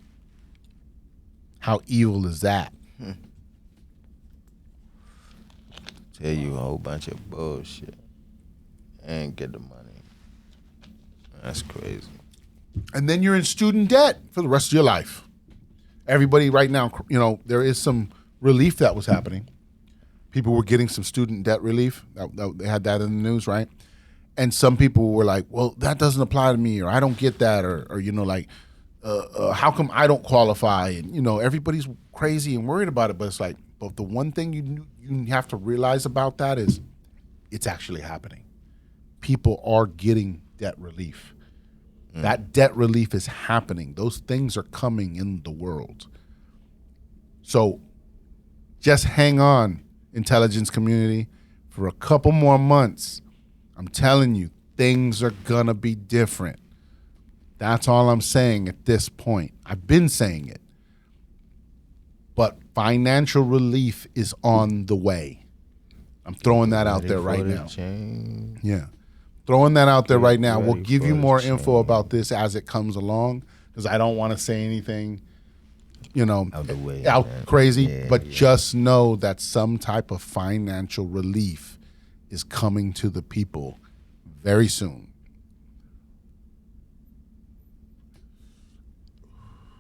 A: How evil is that?
C: Tell you a whole bunch of bullshit and get the money. That's crazy.
A: And then you're in student debt for the rest of your life. Everybody right now, there is some relief that was happening. people were getting some student debt relief. They had that in the news, right? And some people were like, well, that doesn't apply to me, or I don't get that, or like, how come I don't qualify? And, everybody's crazy and worried about it. But it's like, but the one thing you have to realize about that is it's actually happening. People are getting debt relief. That debt relief is happening. Those things are coming in the world. So just hang on, intelligence community, for a couple more months. I'm telling you, things are going to be different. That's all I'm saying at this point. I've been saying it. But financial relief is on the way. I'm throwing that out there right now. Yeah. Throwing that out there right now. We'll give you more info about this as it comes along, because I don't want to say anything, out crazy. But just know that some type of financial relief is coming to the people very soon.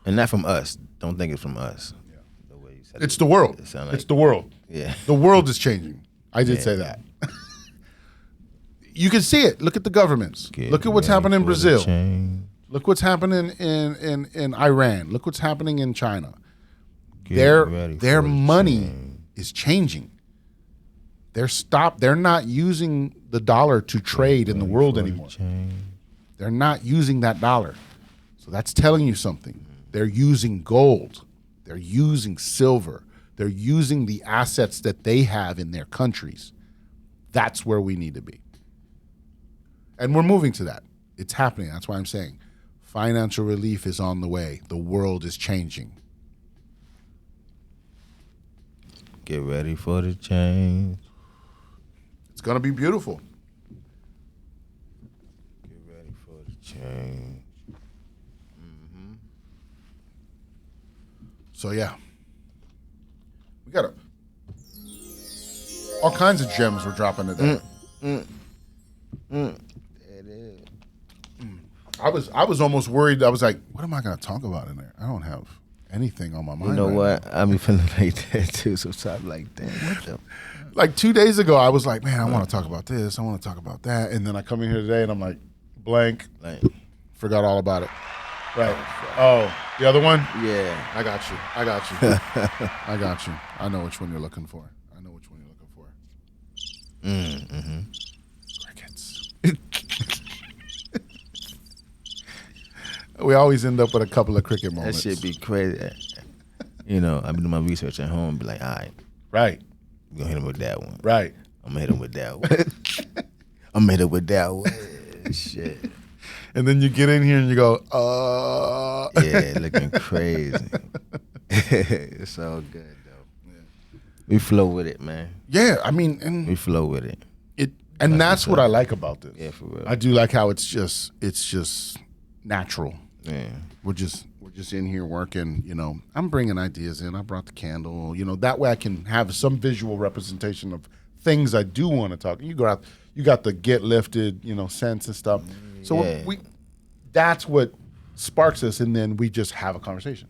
C: And not from us. Don't think it's from us.
A: Yeah. The way you said it's the world. It's the world.
C: Yeah.
A: The world is changing. I did say that. You can see it. Look at the governments. Look at what's happening in Brazil. Look what's happening in Iran. Look what's happening in China. Their money is changing. They're not using the dollar to trade in the world anymore. They're not using that dollar. So that's telling you something. They're using gold. They're using silver. They're using the assets that they have in their countries. That's where we need to be. And we're moving to that. It's happening. That's why I'm saying financial relief is on the way. The world is changing.
C: Get ready for the change.
A: It's going to be beautiful.
C: Get ready for the change.
A: So, yeah. We got all kinds of gems we're dropping today.
C: It is.
A: I was almost worried. I was like, what am I going to talk about in there? I don't have anything on my mind.
C: You know
A: right
C: what?
A: now.
C: I be feeling like that too. Sometimes like, damn, what the?
A: Like 2 days ago, I was like, man, I want to talk about this. I want to talk about that. And then I come in here today and I'm like, blank. Forgot all about it. Right. Oh, the other one?
C: Yeah.
A: I got you. I got you. I know which one you're looking for. Crickets. We always end up with a couple of cricket moments.
C: That shit be crazy. I be doing my research at home and be like, all right.
A: Right.
C: We're going to hit him with that one.
A: Right.
C: I'm going to hit him with that one. I'm going to hit him with that one. Shit.
A: And then you get in here and you go,
C: Yeah, looking crazy. It's all good, though. Yeah. We flow with it, man.
A: Yeah, I mean.
C: We flow with it.
A: And that's what I like about this.
C: Yeah, for real.
A: I do like how it's just natural.
C: Yeah.
A: We're just in here working, I'm bringing ideas in. I brought the candle, that way I can have some visual representation of things I do want to talk. You got the get lifted, sense and stuff. So that's what sparks us, and then we just have a conversation.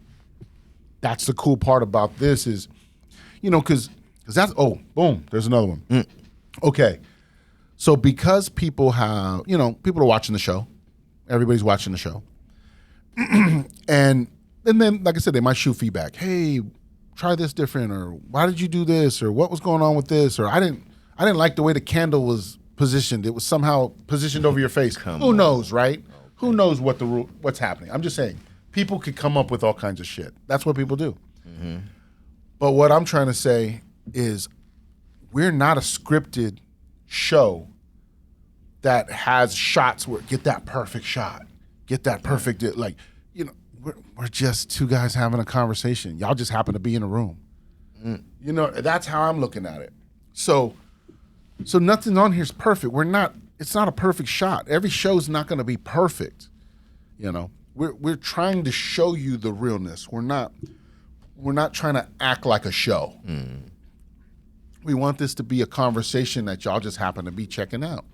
A: That's the cool part about this is, because that's, boom, there's another one. Okay. So because people have, people are watching the show. Everybody's watching the show. and then, like I said, they might shoot feedback. Hey, try this different, or why did you do this, or what was going on with this, or I didn't like the way the candle was positioned. It was somehow positioned over your face. Who knows, right? Okay. Who knows what's happening? I'm just saying, people could come up with all kinds of shit. That's what people do. Mm-hmm. But what I'm trying to say is, we're not a scripted show that has shots where get that perfect shot, get that perfect, we're just two guys having a conversation. Y'all just happen to be in a room. That's how I'm looking at it. So nothing on here is perfect. It's not a perfect shot. Every show's not going to be perfect. We're trying to show you the realness. We're not trying to act like a show. We want this to be a conversation that y'all just happen to be checking out.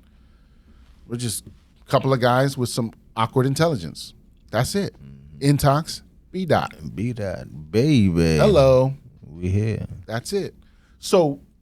A: We're just a couple of guys with some awkward intelligence. That's it. Intox BDot.
C: BDot, baby.
A: Hello.
C: We here.
A: That's it. So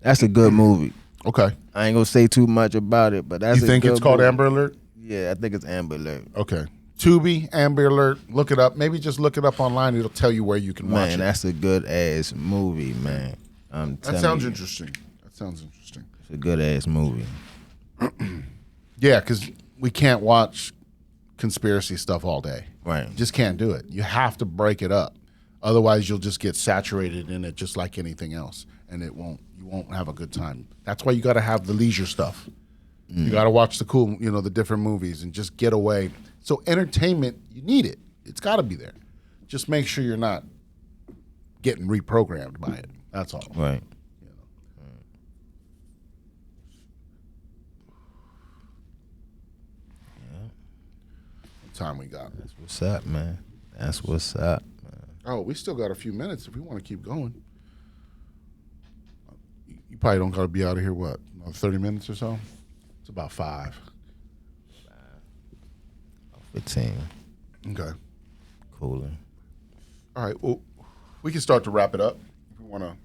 C: That's a good movie.
A: Okay.
C: I ain't gonna say too much about it, but that's
A: You think it's called
C: movie.
A: Amber Alert?
C: Yeah, I think it's Amber Alert.
A: Okay. Tubi, Amber Alert. Look it up. Maybe just look it up online. It'll tell you where you can watch it.
C: Man, that's a good ass movie, man.
A: That sounds interesting. It's
C: a good ass movie.
A: Yeah, because we can't watch conspiracy stuff all day.
C: Right.
A: Just can't do it. You have to break it up. Otherwise, you'll just get saturated in it just like anything else, and you won't have a good time. That's why you got to have the leisure stuff. You got to watch the cool, the different movies and just get away. So entertainment, you need it. It's got to be there. Just make sure you're not getting reprogrammed by it. That's all.
C: Right.
A: What time we got?
C: That's what's up, man. That's what's up, man.
A: Oh, we still got a few minutes if we want to keep going. You probably don't got to be out of here, what, another 30 minutes or so? It's about 5.
C: 15.
A: Okay.
C: Cooler.
A: All right. Well, we can start to wrap it up. If we want to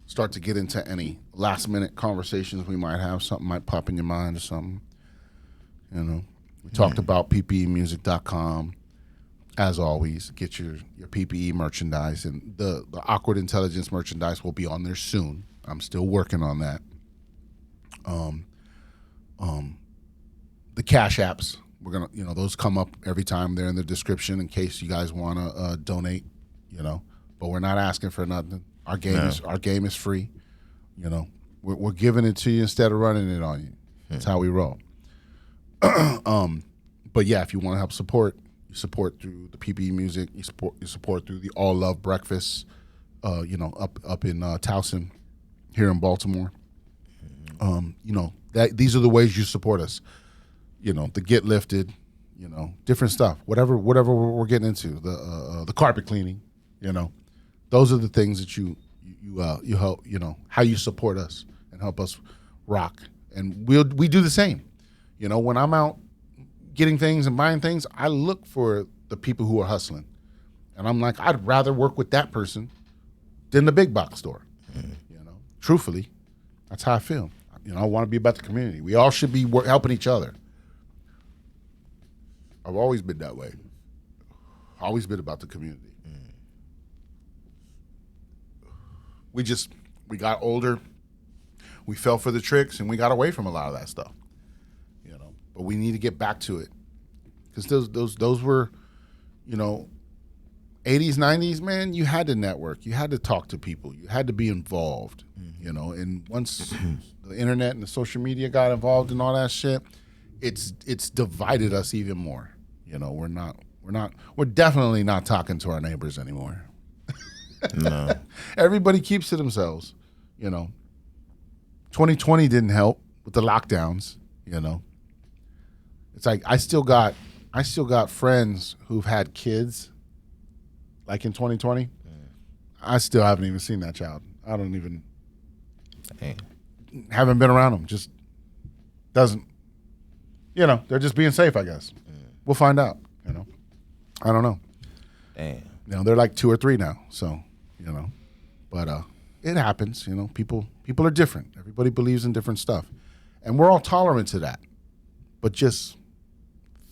A: start to get into any last minute conversations we might have, something might pop in your mind or something. We talked about ppeinmusic.com. As always, get your PPE merchandise, and the Awkward Intelligence merchandise will be on there soon. I'm still working on that. The Cash Apps, we're gonna, those come up every time. They're in the description in case you guys want to donate. But we're not asking for nothing. Our game is free. We're giving it to you instead of running it on you. That's how we roll. But yeah, if you want to help support, you support through the PPE Music. You support through the All Love Breakfast. Up in Towson, here in Baltimore. These are the ways you support us. The Get Lifted, different stuff. Whatever we're getting into, the carpet cleaning. Those are the things that you help. How you support us and help us rock, and we do the same. When I'm out getting things and buying things, I look for the people who are hustling, and I'm like, I'd rather work with that person than the big box store. Truthfully, that's how I feel. I want to be about the community. We all should be helping each other. I've always been that way. Always been about the community. We got older. We fell for the tricks, and we got away from a lot of that stuff. But we need to get back to it, because those were, 80s, 90s, man. You had to network. You had to talk to people. You had to be involved. And once the internet and the social media got involved and all that shit, it's divided us even more. We're definitely not talking to our neighbors anymore.
C: No.
A: Everybody keeps to themselves. 2020 didn't help with the lockdowns. It's like I still got friends who've had kids, like in 2020. I still haven't even seen that child. I don't even haven't been around them. Just doesn't. They're just being safe, I guess. We'll find out. I don't know.
C: Damn.
A: They're like 2 or 3 now. So but it happens. People are different. Everybody believes in different stuff, and we're all tolerant to that. But just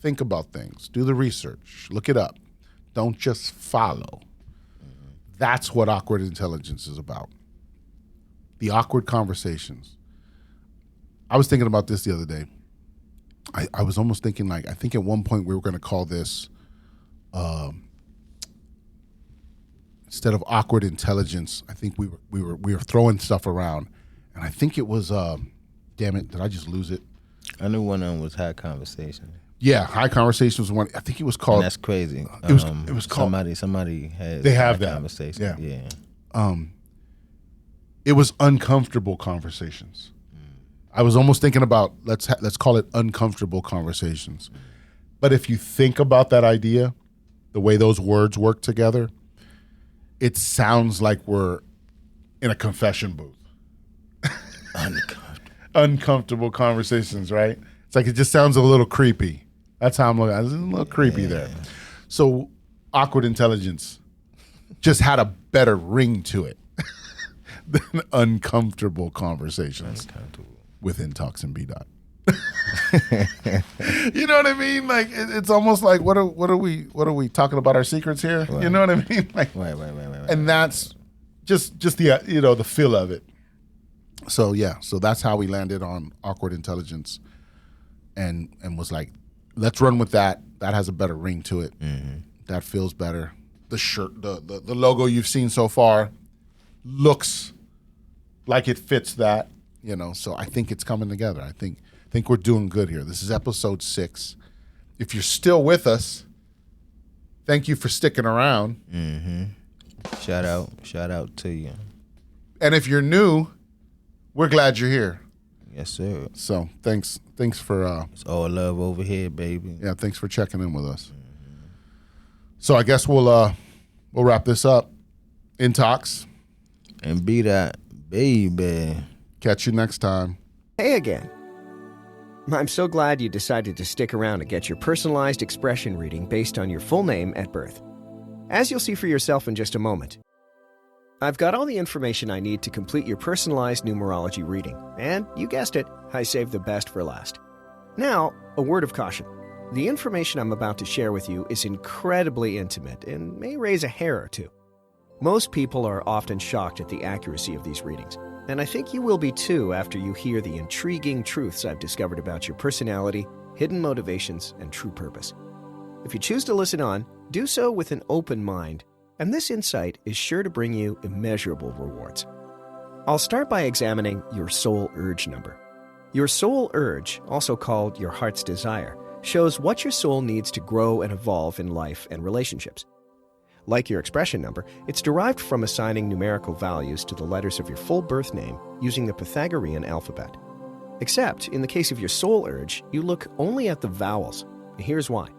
A: think about things. Do the research. Look it up. Don't just follow. That's what Awkward Intelligence is about. The awkward conversations. I was thinking about this the other day. I was almost thinking, I think at one point we were going to call this, instead of Awkward Intelligence, I think we were throwing stuff around, and I think it was, damn it, did I just lose it?
C: I knew one of them was High Conversation.
A: Yeah, High Conversation was one. I think it was called.
C: And that's crazy.
A: It was called.
C: Somebody has.
A: They have
C: High
A: that
C: Conversation.
A: Yeah. It was Uncomfortable Conversations. I was almost thinking about let's call it Uncomfortable Conversations. But if you think about that idea, the way those words work together, it sounds like we're in a confession booth. Uncomfortable Conversations, right? It's like it just sounds a little creepy. That's how I'm looking at it. It's a little creepy there. So Awkward Intelligence just had a better ring to it. than uncomfortable conversations with Intox and BDot. You know what I mean? Like it's almost like what are we talking about our secrets here? Right. You know what I mean? Like,
C: right.
A: And that's just the the feel of it. So so that's how we landed on Awkward Intelligence, and was like, let's run with that. That has a better ring to it. Mm-hmm. That feels better. The shirt, the logo you've seen so far looks like it fits that. So I think it's coming together. I think we're doing good here. This is episode 6. If you're still with us, thank you for sticking around.
C: Mm-hmm. Shout out to you.
A: And if you're new, we're glad you're here.
C: Yes, sir.
A: So thanks for
C: it's all love over here, baby.
A: Yeah, thanks for checking in with us. Mm-hmm. So I guess we'll wrap this up. Intox
C: and BDot, baby.
A: Catch you next time.
D: Hey again. I'm so glad you decided to stick around to get your personalized expression reading based on your full name at birth. As you'll see for yourself in just a moment, I've got all the information I need to complete your personalized numerology reading. And you guessed it, I saved the best for last. Now, a word of caution. The information I'm about to share with you is incredibly intimate and may raise a hair or two. Most people are often shocked at the accuracy of these readings. And I think you will be too after you hear the intriguing truths I've discovered about your personality, hidden motivations, and true purpose. If you choose to listen on, do so with an open mind, and this insight is sure to bring you immeasurable rewards. I'll start by examining your soul urge number. Your soul urge, also called your heart's desire, shows what your soul needs to grow and evolve in life and relationships. Like your expression number, it's derived from assigning numerical values to the letters of your full birth name using the Pythagorean alphabet. Except, in the case of your soul urge, you look only at the vowels. Here's why.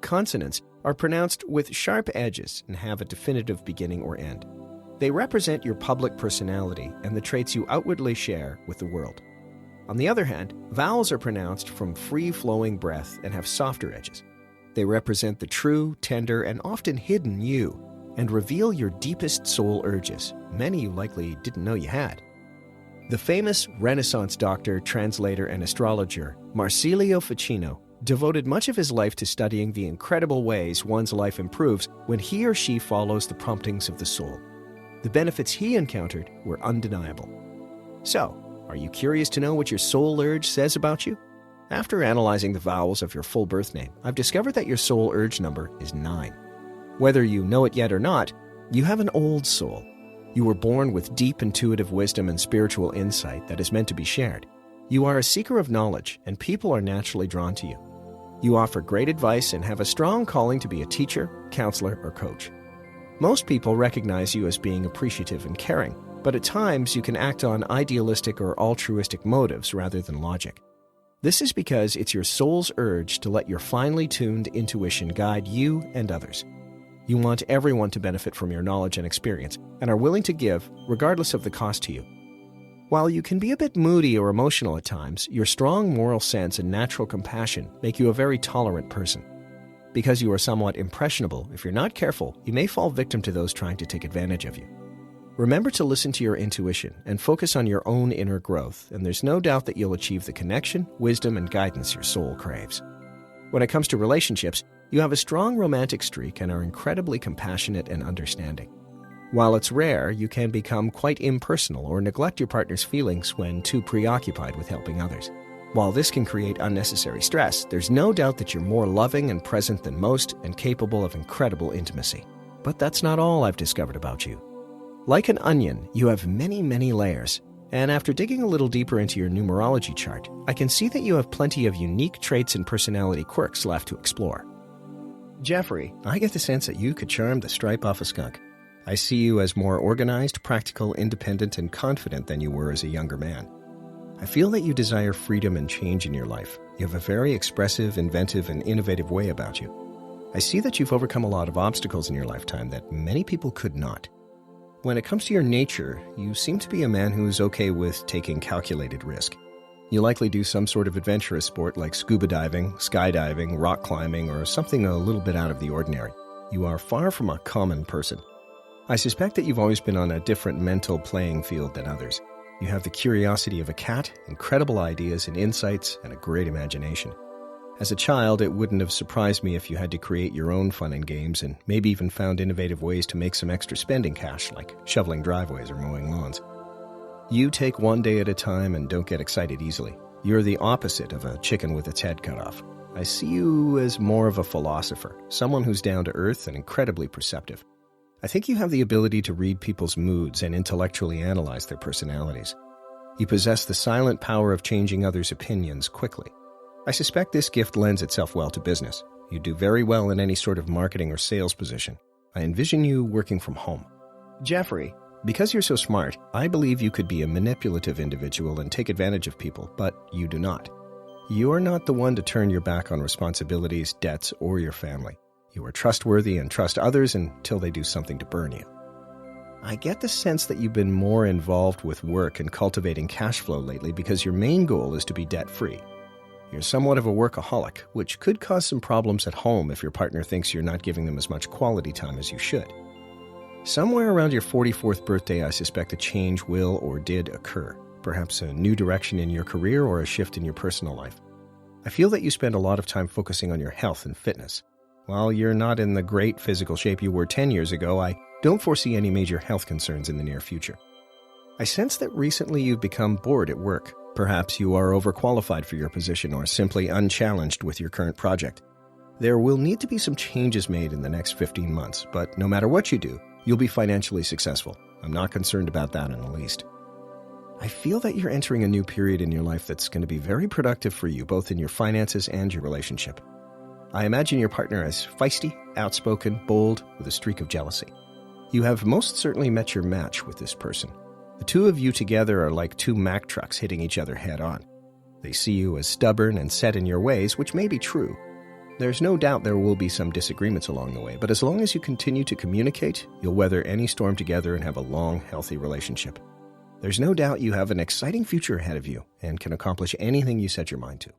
D: Consonants are pronounced with sharp edges and have a definitive beginning or end. They represent your public personality and the traits you outwardly share with the world. On the other hand, vowels are pronounced from free-flowing breath and have softer edges. They represent the true, tender, and often hidden you, and reveal your deepest soul urges, many you likely didn't know you had. The famous Renaissance doctor, translator, and astrologer Marsilio Ficino devoted much of his life to studying the incredible ways one's life improves when he or she follows the promptings of the soul. The benefits he encountered were undeniable. So, are you curious to know what your soul urge says about you? After analyzing the vowels of your full birth name, I've discovered that your soul urge number is 9. Whether you know it yet or not, you have an old soul. You were born with deep intuitive wisdom and spiritual insight that is meant to be shared. You are a seeker of knowledge, and people are naturally drawn to you. You offer great advice and have a strong calling to be a teacher, counselor, or coach. Most people recognize you as being appreciative and caring, but at times you can act on idealistic or altruistic motives rather than logic. This is because it's your soul's urge to let your finely tuned intuition guide you and others. You want everyone to benefit from your knowledge and experience, and are willing to give, regardless of the cost to you. While you can be a bit moody or emotional at times, your strong moral sense and natural compassion make you a very tolerant person. Because you are somewhat impressionable, if you're not careful, you may fall victim to those trying to take advantage of you. Remember to listen to your intuition and focus on your own inner growth, and there's no doubt that you'll achieve the connection, wisdom, and guidance your soul craves. When it comes to relationships, you have a strong romantic streak and are incredibly compassionate and understanding. While it's rare, you can become quite impersonal or neglect your partner's feelings when too preoccupied with helping others. While this can create unnecessary stress, there's no doubt that you're more loving and present than most and capable of incredible intimacy. But that's not all I've discovered about you. Like an onion, you have many, many layers. And after digging a little deeper into your numerology chart, I can see that you have plenty of unique traits and personality quirks left to explore. Jeffrey, I get the sense that you could charm the stripe off a skunk. I see you as more organized, practical, independent, and confident than you were as a younger man. I feel that you desire freedom and change in your life. You have a very expressive, inventive, and innovative way about you. I see that you've overcome a lot of obstacles in your lifetime that many people could not. When it comes to your nature, you seem to be a man who is okay with taking calculated risk. You likely do some sort of adventurous sport like scuba diving, skydiving, rock climbing, or something a little bit out of the ordinary. You are far from a common person. I suspect that you've always been on a different mental playing field than others. You have the curiosity of a cat, incredible ideas and insights, and a great imagination. As a child, it wouldn't have surprised me if you had to create your own fun and games and maybe even found innovative ways to make some extra spending cash, like shoveling driveways or mowing lawns. You take one day at a time and don't get excited easily. You're the opposite of a chicken with its head cut off. I see you as more of a philosopher, someone who's down to earth and incredibly perceptive. I think you have the ability to read people's moods and intellectually analyze their personalities. You possess the silent power of changing others' opinions quickly. I suspect this gift lends itself well to business. You do very well in any sort of marketing or sales position. I envision you working from home. Jeffrey, because you're so smart, I believe you could be a manipulative individual and take advantage of people, but you do not. You're not the one to turn your back on responsibilities, debts, or your family. You are trustworthy and trust others until they do something to burn you. I get the sense that you've been more involved with work and cultivating cash flow lately because your main goal is to be debt-free. You're somewhat of a workaholic, which could cause some problems at home if your partner thinks you're not giving them as much quality time as you should. Somewhere around your 44th birthday, I suspect a change will or did occur. Perhaps a new direction in your career or a shift in your personal life. I feel that you spend a lot of time focusing on your health and fitness. While you're not in the great physical shape you were 10 years ago, I don't foresee any major health concerns in the near future. I sense that recently you've become bored at work. Perhaps you are overqualified for your position or simply unchallenged with your current project. There will need to be some changes made in the next 15 months, but no matter what you do, you'll be financially successful. I'm not concerned about that in the least. I feel that you're entering a new period in your life that's going to be very productive for you, both in your finances and your relationship. I imagine your partner as feisty, outspoken, bold, with a streak of jealousy. You have most certainly met your match with this person. The two of you together are like two Mack trucks hitting each other head on. They see you as stubborn and set in your ways, which may be true. There's no doubt there will be some disagreements along the way, but as long as you continue to communicate, you'll weather any storm together and have a long, healthy relationship. There's no doubt you have an exciting future ahead of you and can accomplish anything you set your mind to.